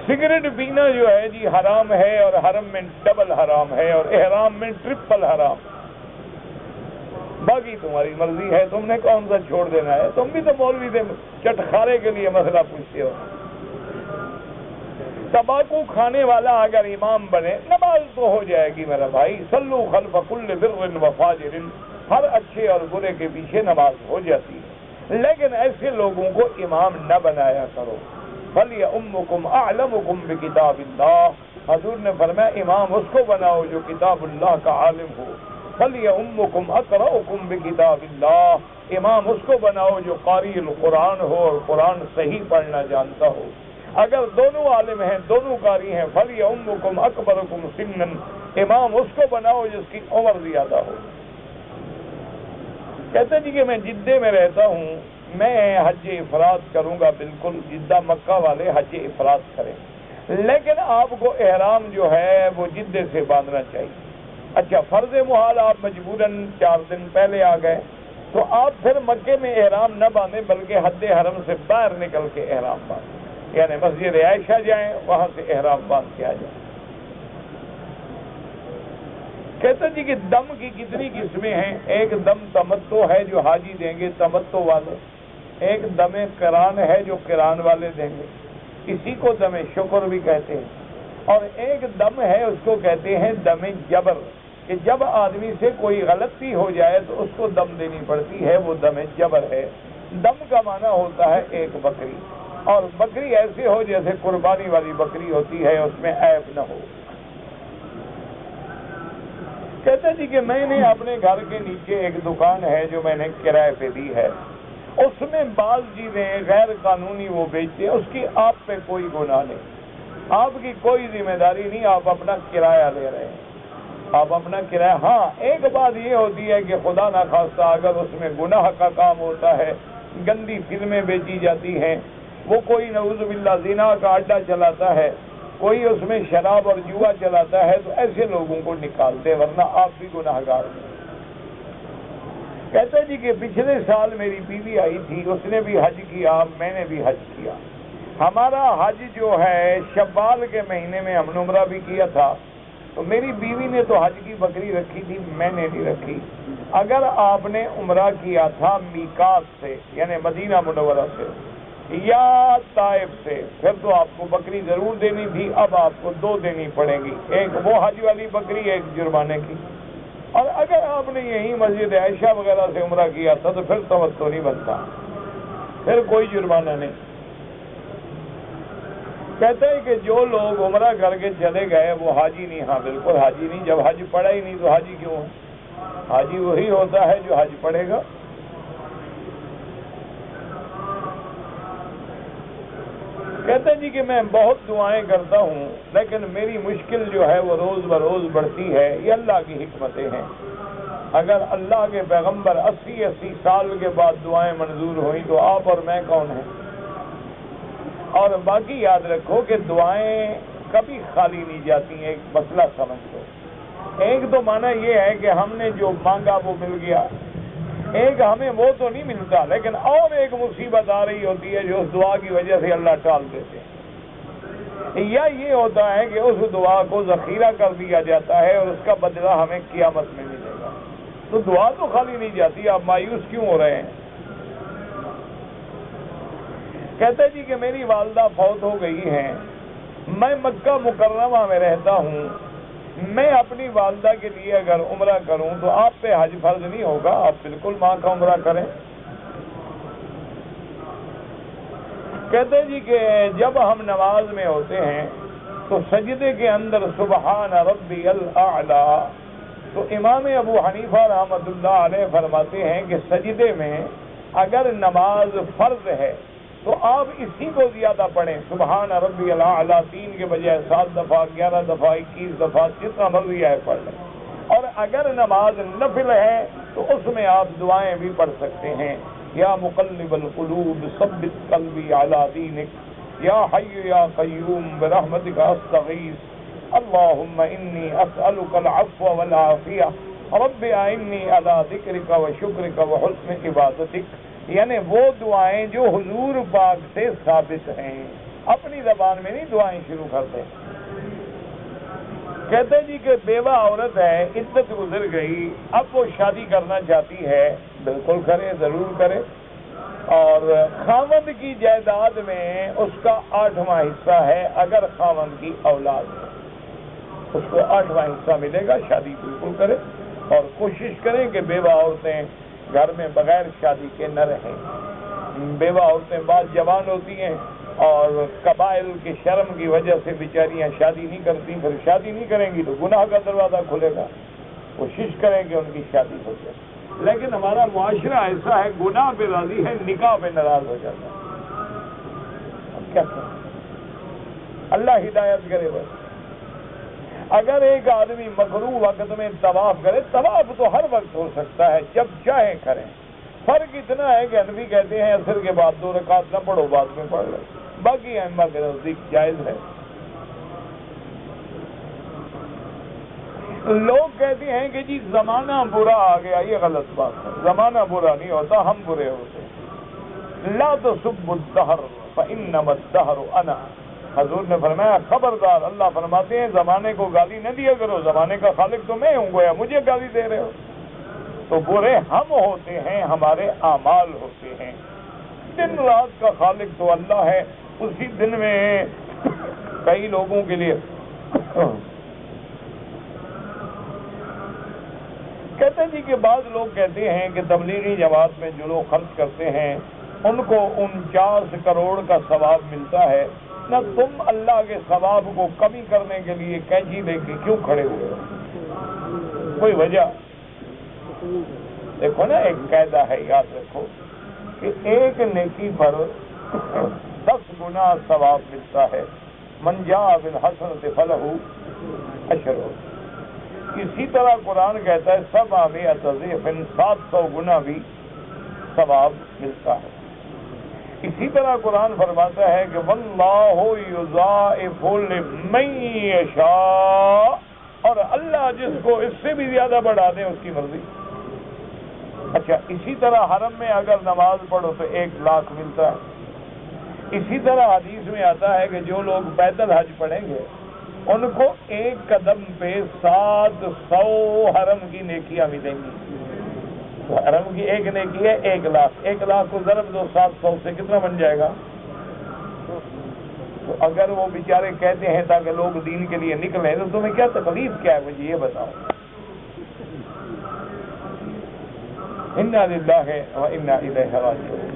سگریٹ پینا جو ہے جی حرام ہے، اور حرم میں ڈبل حرام ہے، اور احرام میں ٹرپل حرام۔ باقی تمہاری مرضی ہے، تم نے کون سا چھوڑ دینا ہے؟ تم بھی تو مولوی سے چٹخارے کے لیے مسئلہ پوچھتے ہو۔ تمباکو کھانے والا اگر امام بنے، نماز تو ہو جائے گی میرا بھائی۔ صلو خلف کل بر و فاجر، ہر اچھے اور برے کے پیچھے نماز ہو جاتی ہے، لیکن ایسے لوگوں کو امام نہ بنایا کرو۔ فَلْيَؤُمُّكُمْ أَعْلَمُكُمْ بِكِتَابِ اللَّهِ، حضور نے فرمایا امام اس کو بناؤ جو کتاب اللہ کا عالم ہو۔ فَلْيَؤُمُّكُمْ أَقْرَؤُكُمْ بِكِتَابِ اللَّهِ، امام اس کو بناؤ جو قاری القرآن ہو اور قرآن صحیح پڑھنا جانتا ہو۔ اگر دونوں عالم ہیں، دونوں قاری ہیں، فَلْيَؤُمُّكُمْ أَكْبَرُكُمْ سِنًّا، امام اس کو بناؤ جس کی عمر زیادہ ہو۔ کہتے جی کہ میں جدہ میں رہتا ہوں، میں حج افراد کروں گا، بالکل جدہ مکہ والے حج افراد کریں، لیکن آپ کو احرام جو ہے وہ جدہ سے باندھنا چاہیے۔ اچھا، فرض محال آپ مجبوراً 4 دن پہلے آ گئے تو آپ پھر مکے میں احرام نہ باندھیں، بلکہ حد حرم سے باہر نکل کے احرام باندھیں، یعنی مسجد عائشہ جائیں، وہاں سے احرام باندھ کے آ جائیں۔ کہتے جی کہ دم کی کتنی قسمیں ہیں؟ ایک دم تمتع ہے جو حاجی دیں گے، تمتع والے، ایک دم قران ہے جو قران والے دیں گے، اسی کو دم شکر بھی کہتے ہیں، اور ایک دم ہے اس کو کہتے ہیں دم جبر، کہ جب آدمی سے کوئی غلطی ہو جائے تو اس کو دم دینی پڑتی ہے، وہ دم جبر ہے۔ دم کا معنی ہوتا ہے ایک بکری، اور بکری ایسے ہو جیسے قربانی والی بکری ہوتی ہے، اس میں عیب نہ ہو۔ کہتے جی کہ میں نے اپنے گھر کے نیچے ایک دکان ہے جو میں نے کرائے پہ دی ہے، اس میں بعض چیزیں غیر قانونی وہ بیچتے ہیں، اس کی آپ پہ کوئی گناہ نہیں، آپ کی کوئی ذمہ داری نہیں، آپ اپنا کرایہ لے رہے ہیں، آپ اپنا کرایہ۔ ہاں، ایک بات یہ ہوتی ہے کہ خدا نخواستہ اگر اس میں گناہ کا کام ہوتا ہے، گندی فلمیں بیچی جاتی ہیں، وہ کوئی نعوذ باللہ زنا کا اڈا چلاتا ہے، کوئی اس میں شراب اور جوا چلاتا ہے، تو ایسے لوگوں کو نکالتے، ورنہ آپ بھی گناہگار ہیں۔ کہتے جی کہ پچھلے سال میری بیوی آئی تھی، اس نے بھی حج کیا، میں نے بھی حج کیا۔ ہمارا حج جو ہے شوال کے مہینے میں ہم نے عمرہ بھی کیا تھا، تو میری بیوی نے تو حج کی بکری رکھی تھی، میں نے نہیں رکھی۔ اگر آپ نے عمرہ کیا تھا میقات سے، یعنی مدینہ منورہ سے یا طائف سے، پھر تو آپ کو بکری ضرور دینی تھی، اب آپ کو 2 دینی پڑے گی، ایک وہ حج والی بکری، ایک جرمانے کی۔ اور اگر آپ نے یہی مسجد عائشہ وغیرہ سے عمرہ کیا تھا تو پھر تمتع نہیں بنتا، پھر کوئی جرمانہ نہیں۔ کہتے ہیں کہ جو لوگ عمرہ کر کے چلے گئے وہ حاجی نہیں، ہاں بالکل حاجی نہیں، جب حج پڑا ہی نہیں تو حاجی کیوں ہے؟ حاجی وہی ہوتا ہے جو حج پڑھے گا۔ کہتے ہیں جی کہ میں بہت دعائیں کرتا ہوں، لیکن میری مشکل جو ہے وہ روز بروز بڑھتی ہے، یہ اللہ کی حکمتیں ہیں۔ اگر اللہ کے پیغمبر 80 سال کے بعد دعائیں منظور ہوئیں تو آپ اور میں کون ہیں؟ اور باقی یاد رکھو کہ دعائیں کبھی خالی نہیں جاتی ہیں، ایک مسئلہ سمجھ لو۔ ایک تو معنی یہ ہے کہ ہم نے جو مانگا وہ مل گیا، ایک ہمیں وہ تو نہیں ملتا، لیکن اور ایک مصیبت آ رہی ہوتی ہے جو اس دعا کی وجہ سے اللہ ٹال دیتے ہیں، یا یہ ہوتا ہے کہ اس دعا کو ذخیرہ کر دیا جاتا ہے اور اس کا بدلہ ہمیں قیامت میں ملے گا۔ تو دعا تو خالی نہیں جاتی، آپ مایوس کیوں ہو رہے ہیں؟ کہتے جی کہ میری والدہ فوت ہو گئی ہیں، میں مکہ مکرمہ میں رہتا ہوں، میں اپنی والدہ کے لیے اگر عمرہ کروں تو آپ پہ حج فرض نہیں ہوگا؟ آپ بالکل ماں کا عمرہ کریں۔ کہتے جی کہ جب ہم نماز میں ہوتے ہیں تو سجدے کے اندر سبحان ربی الاعلی، تو امام ابو حنیفہ رحمۃ اللہ علیہ فرماتے ہیں کہ سجدے میں اگر نماز فرض ہے تو آپ اسی کو زیادہ پڑھیں، سبحان ربی الاعلی 3 کے بجائے 7 دفعہ، 11 دفعہ، 21 دفعہ، جتنا مرضی ہے پڑھ لیں۔ اور اگر نماز نفل ہے تو اس میں آپ دعائیں بھی پڑھ سکتے ہیں، یا مقلب القلوب ثبت قلبی علی دینک، یا حی یا قیوم برحمتک استغیث، اللہم انی اسألک العفو والعافیہ، رب اعنی علی ذکرک و شکرک و حسن عبادتک، یعنی وہ دعائیں جو حضور پاک سے ثابت ہیں۔ اپنی زبان میں نہیں دعائیں شروع کرتے. کہتے جی کہ بیوہ عورت ہے، عدت گزر گئی، اب وہ شادی کرنا چاہتی ہے، بالکل کرے، ضرور کرے. اور خاوند کی جائیداد میں اس کا 8واں حصہ ہے. اگر خاوند کی اولاد ہے اس کو 8واں حصہ ملے گا. شادی بالکل کرے اور کوشش کریں کہ بیوہ عورتیں گھر میں بغیر شادی کے نہ رہیں. بیوہ عورتیں بعض جوان ہوتی ہیں اور قبائل کی شرم کی وجہ سے بیچاریاں شادی نہیں کرتی، پھر شادی نہیں کریں گی تو گناہ کا دروازہ کھلے گا. کوشش کریں کہ ان کی شادی ہو جائے. لیکن ہمارا معاشرہ ایسا ہے، گناہ پہ راضی ہے، نکاح پہ ناراض ہو جاتا ہے. اب کیا کریں؟ اللہ ہدایت کرے. بس اگر ایک آدمی مکروہ وقت میں طواف کرے، طواف تو ہر وقت ہو سکتا ہے، جب چاہیں کریں. فرق اتنا ہے کہ حنفی کہتے ہیں عصر کے بعد 2 رکعت نہ پڑھو، بعد میں پڑھ لو. باقی ائمہ کے نزدیک جائز ہے. لوگ کہتے ہیں کہ جی زمانہ برا آ گیا. یہ غلط بات ہے. زمانہ برا نہیں ہوتا، ہم برے ہوتے ہیں. لا تسبوا الدہر فانما الدہر انا. حضور نے فرمایا خبردار، اللہ فرماتے ہیں زمانے کو گالی نہ دیا کرو، زمانے کا خالق تو میں ہوں، گویا مجھے گالی دے رہے ہو. تو برے ہم ہوتے ہیں، ہمارے اعمال ہوتے ہیں. دن رات کا خالق تو اللہ ہے. اسی دن میں کئی لوگوں کے لیے کہتے ہیں جی کہ بعض لوگ کہتے ہیں کہ تبلیغی جماعت میں جو لوگ خرچ کرتے ہیں ان کو 49 کروڑ کا ثواب ملتا ہے. نہ تم اللہ کے ثواب کو کمی کرنے کے لیے کینچی لے کے کیوں کھڑے ہوئے ہو؟ کوئی وجہ دیکھو نا. ایک قاعدہ ہے، یاد رکھو کہ ایک نیکی پر 10 گنا ثواب ملتا ہے. من جاء بالحسنۃ فلہ عشر. اسی طرح قرآن کہتا ہے 700 ضعف، 700 گنا بھی ثواب ملتا ہے. اسی طرح قرآن فرماتا ہے کہ واللہ یضاعف لمن یشاء، اور اللہ جس کو اس سے بھی زیادہ بڑھا دے اس کی مرضی. اچھا، اسی طرح حرم میں اگر نماز پڑھو تو 1 لاکھ ملتا ہے. اسی طرح حدیث میں آتا ہے کہ جو لوگ پیدل حج پڑھیں گے ان کو 1 قدم پہ 700 حرم کی نیکیاں ملیں گی. تو حرم کی ایک نیکی ہے 1 لاکھ. 1 لاکھ کو ضرب دو 700 سے کتنا بن جائے گا؟ تو اگر وہ بیچارے کہتے ہیں تاکہ لوگ دین کے لیے نکلیں تو تمہیں کیا تکلیف کیا ہے؟ مجھے یہ بتاؤ. انا للہ و انا الیہ راجعون.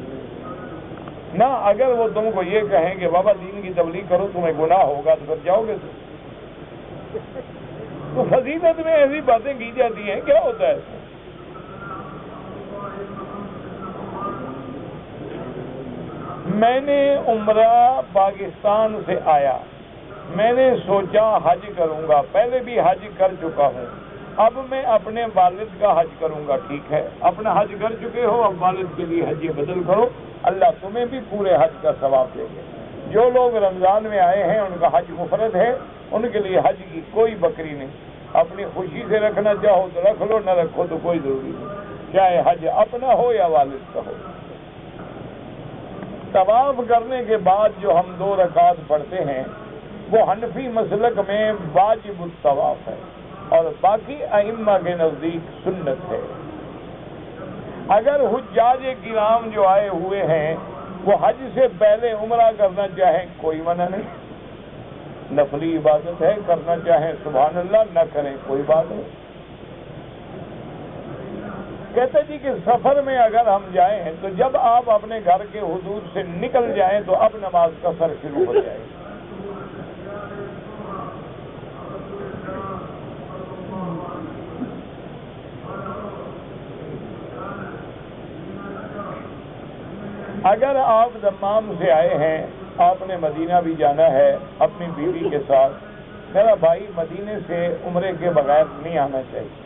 نہ اگر وہ تم کو یہ کہیں کہ بابا دین کی تبلیغ کرو تمہیں گناہ ہوگا تو پھر جاؤ گے. تو فضیلت میں ایسی باتیں کی جاتی ہیں، کیا ہوتا ہے؟ میں نے عمرہ پاکستان سے آیا، میں نے سوچا حج کروں گا. پہلے بھی حج کر چکا ہوں، اب میں اپنے والد کا حج کروں گا. ٹھیک ہے، اپنا حج کر چکے ہو، اب والد کے لیے حج بدل کرو. اللہ تمہیں بھی پورے حج کا ثواب دے گے. جو لوگ رمضان میں آئے ہیں ان کا حج مفرد ہے، ان کے لیے حج کی کوئی بکری نہیں. اپنی خوشی سے رکھنا چاہو تو رکھ لو، نہ رکھو تو کوئی ضروری نہیں، چاہے حج اپنا ہو یا والد کا ہو. طواف کرنے کے بعد جو ہم 2 رکعت پڑھتے ہیں وہ حنفی مسلک میں واجب الطواف ہے اور باقی ائمہ کے نزدیک سنت ہے. اگر حجاج کرام جو آئے ہوئے ہیں وہ حج سے پہلے عمرہ کرنا چاہیں کوئی منع نہیں، نفلی عبادت ہے، کرنا چاہیں سبحان اللہ، نہ کریں کوئی بات نہیں. کہتے جی کہ سفر میں اگر ہم جائیں تو جب آپ اپنے گھر کے حدود سے نکل جائیں تو اب نماز کا سر شروع ہو جائے. اگر آپ دمام سے آئے ہیں، آپ نے مدینہ بھی جانا ہے اپنی بیوی کے ساتھ، میرا بھائی مدینے سے عمرے کے بغیر نہیں آنا چاہیے.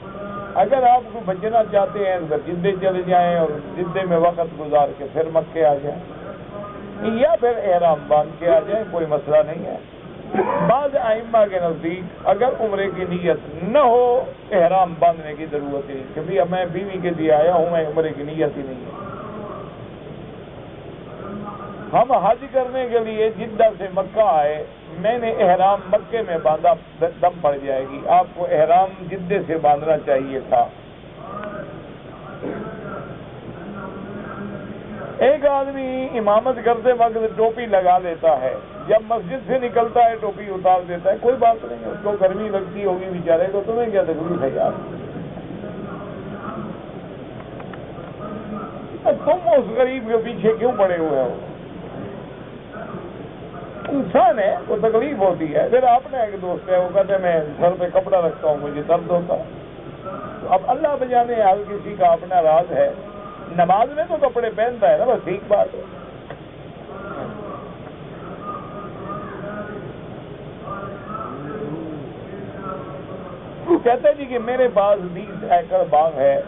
اگر آپ کو بچنا چاہتے ہیں تو جدے چلے جائیں اور جدے میں وقت گزار کے پھر مکے آ جائیں یا پھر احرام باندھ کے آ جائیں، کوئی مسئلہ نہیں ہے. بعض ائمہ کے نزدیک اگر عمرے کی نیت نہ ہو احرام باندھنے کی ضرورت نہیں، کیونکہ اب میں بیوی کے لیے آیا ہوں، میں عمرے کی نیت ہی نہیں ہے. ہم حج کرنے کے لیے جدہ سے مکہ آئے، میں نے احرام مکے میں باندھا، دم پڑ جائے گی، آپ کو احرام جدے سے باندھنا چاہیے تھا۔ ایک آدمی امامت کرتے وقت ٹوپی لگا لیتا ہے، جب مسجد سے نکلتا ہے ٹوپی اتار دیتا ہے، کوئی بات نہیں، اس کو گرمی لگتی ہوگی بیچارے کو، تمہیں کیا تکلیف ہے یار؟ تم اس غریب کے پیچھے کیوں پڑے ہوئے ہو؟ انسان ہے، وہ تکلیف ہوتی ہے۔ پھر آپ نے ایک دوست ہے، وہ کہتے ہیں میں سر پہ کپڑا رکھتا ہوں، مجھے درد ہوتا ہے۔ اب اللہ بجانے ہر کسی کا اپنا راز ہے، نماز میں تو کپڑے پہنتا ہے نا، بس ٹھیک بات ہے۔ کہتے جی کہ میرے پاس 20 ایکڑ باغ ہے،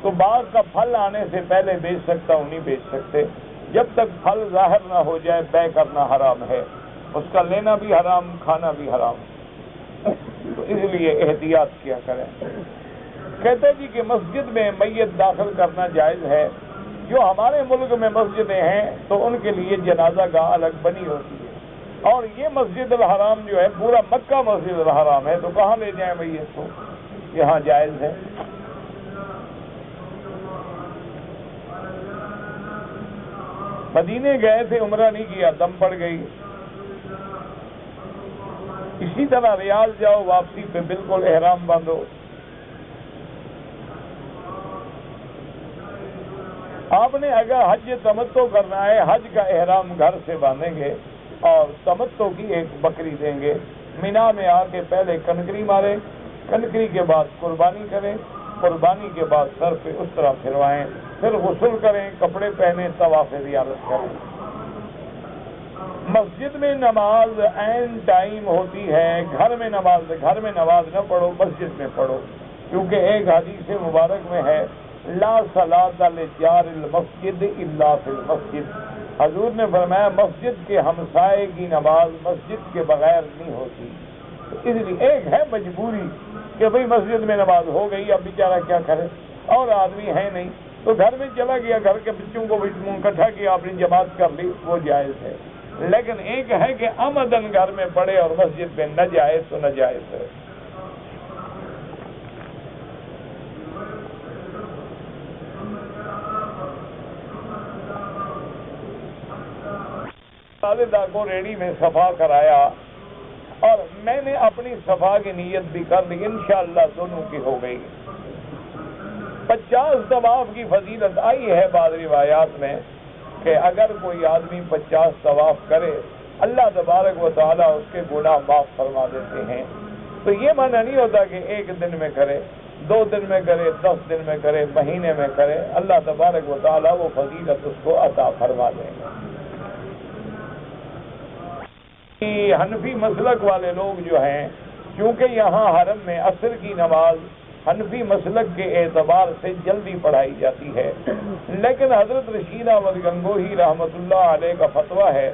تو باغ کا پھل آنے سے پہلے بیچ سکتا ہوں؟ نہیں بیچ سکتے، جب تک پھل ظاہر نہ ہو جائے بے کرنا حرام ہے، اس کا لینا بھی حرام، کھانا بھی حرام، تو اس لیے احتیاط کیا کریں۔ کہتے جی کہ مسجد میں میت داخل کرنا جائز ہے، جو ہمارے ملک میں مسجدیں ہیں تو ان کے لیے جنازہ گاہ الگ بنی ہوتی ہے، اور یہ مسجد الحرام جو ہے پورا مکہ مسجد الحرام ہے، تو کہاں لے جائیں میت کو؟ یہاں جائز ہے۔ مدینے گئے تھے، عمرہ نہیں کیا، دم پڑ گئی۔ اسی طرح ریاض جاؤ، واپسی پہ بالکل احرام باندھو۔ آپ نے اگر حج تمتع کرنا ہے، حج کا احرام گھر سے باندھیں گے اور تمتع کی ایک بکری دیں گے، مینا میں آ کے پہلے کنکری مارے، کنکری کے بعد قربانی کریں، قربانی کے بعد سر پہ اس طرح پھروائیں، پھر غسل کریں، کپڑے پہنیں، طواف زیارت کریں۔ مسجد میں نماز عین ٹائم ہوتی ہے، گھر میں نماز نہ پڑھو، مسجد میں پڑھو، کیونکہ ایک حدیث مبارک میں ہے لا صلاۃ لجار المسجد الا فی المسجد، حضور نے فرمایا مسجد کے ہمسائے کی نماز مسجد کے بغیر نہیں ہوتی۔ اس لیے ایک ہے مجبوری کہ بھئی مسجد میں نماز ہو گئی، اب بیچارہ کیا کرے، اور آدمی ہے نہیں تو گھر میں چلا گیا، گھر کے بچوں کو اکٹھا کیا، اپنی جماعت کر لی، وہ جائز ہے۔ لیکن ایک ہے کہ عمدن گھر میں پڑھے اور مسجد میں نہ جائے تو ناجائز ہے۔ والدہ کو ریڑی میں صفا کرایا اور میں نے اپنی صفا کی نیت بھی کر لی، انشاءاللہ دونوں کی ہو گئی۔ 50 طواف کی فضیلت آئی ہے بعض روایات میں کہ اگر کوئی آدمی 50 طواف کرے اللہ تبارک و تعالیٰ اس کے گناہ معاف فرما دیتے ہیں۔ تو یہ معنی نہیں ہوتا کہ ایک دن میں کرے، 2 دن میں کرے، 10 دن میں کرے، مہینے میں کرے، اللہ تبارک و تعالیٰ وہ فضیلت اس کو عطا فرما دیں گے۔ حنفی مسلک والے لوگ جو ہیں، کیونکہ یہاں حرم میں عصر کی نماز حنفی مسلک کے اعتبار سے جلدی پڑھائی جاتی ہے، لیکن حضرت رشید احمد گنگوہی رحمۃ اللہ علیہ کا فتویٰ ہے،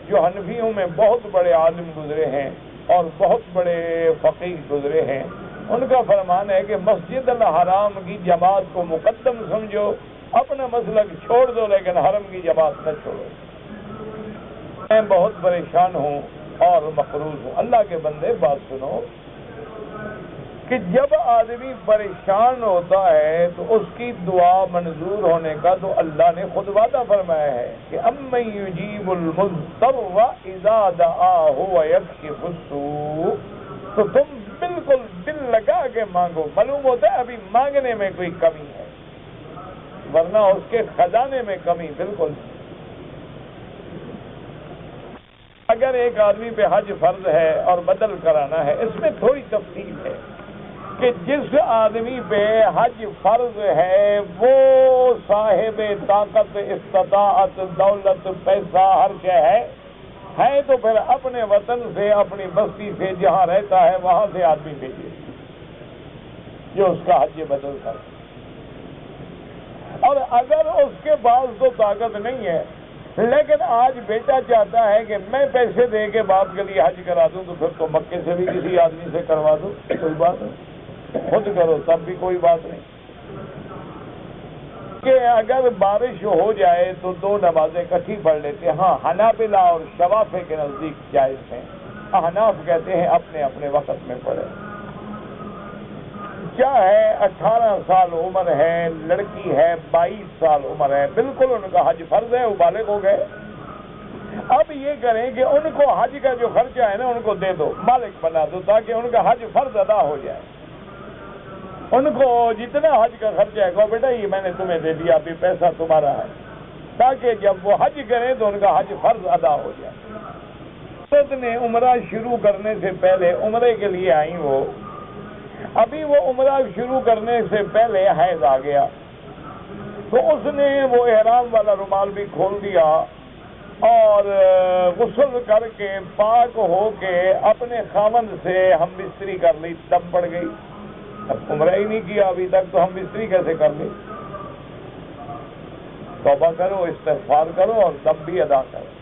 جو حنفیوں میں بہت بڑے عالم گزرے ہیں اور بہت بڑے فقیہ گزرے ہیں، ان کا فرمان ہے کہ مسجد الحرام کی جماعت کو مقدم سمجھو، اپنا مسلک چھوڑ دو لیکن حرم کی جماعت نہ چھوڑو۔ میں بہت پریشان ہوں اور مقروض ہوں۔ اللہ کے بندے بات سنو کہ جب آدمی پریشان ہوتا ہے تو اس کی دعا منظور ہونے کا تو اللہ نے خود وعدہ فرمایا ہے کہ امن یجیب المضطر اذا دعاہ ویکشف السوء، تو تم بالکل دل لگا کے مانگو، معلوم ہوتا ہے ابھی مانگنے میں کوئی کمی ہے، ورنہ اس کے خزانے میں کمی بالکل۔ اگر ایک آدمی پہ حج فرض ہے اور بدل کرانا ہے، اس میں تھوڑی تفصیل ہے کہ جس آدمی پہ حج فرض ہے وہ صاحب طاقت، استطاعت، دولت، پیسہ، ہر شے ہے تو پھر اپنے وطن سے، اپنی بستی سے، جہاں رہتا ہے وہاں سے آدمی بھیجے جو اس کا حج بدل کر۔ اور اگر اس کے پاس تو طاقت نہیں ہے لیکن آج بیٹا چاہتا ہے کہ میں پیسے دے کے باپ کے لیے حج کرا دوں، تو پھر تو مکے سے بھی کسی آدمی سے کروا دوں، کوئی بات نہیں، خود کرو تب بھی کوئی بات نہیں۔ کہ اگر بارش ہو جائے تو 2 نمازیں اکٹھی پڑھ لیتے ہیں. ہاں حنابلہ اور شوافی کے نزدیک جائز ہیں. احناف کہتے ہیں اپنے اپنے وقت میں پڑھے. کیا ہے 18 سال عمر ہے، لڑکی ہے 22 سال عمر ہے، بالکل ان کا حج فرض ہے، وہ بالغ ہو گئے. اب یہ کریں کہ ان کو حج کا جو خرچہ ہے نا ان کو دے دو، مالک بنا دو، تاکہ ان کا حج فرض ادا ہو جائے. ان کو جتنا حج کا خرچہ ہے کہو بیٹا یہ میں نے تمہیں دے دیا، ابھی پیسہ تمہارا ہے، تاکہ جب وہ حج کریں تو ان کا حج فرض ادا ہو جائے. عورت نے عمرہ شروع کرنے سے پہلے عمرے کے لیے آئیں، وہ ابھی وہ عمرہ شروع کرنے سے پہلے حیض آ گیا تو اس نے وہ احرام والا رومال بھی کھول دیا اور غسل کر کے پاک ہو کے اپنے خاوند سے ہم بستری کر لی، تب پڑ گئی. اب عمرہ ہی نہیں کیا ابھی تک تو ہم بستری کیسے کر لی؟ توبہ کرو، استغفار کرو اور تب بھی ادا کرو.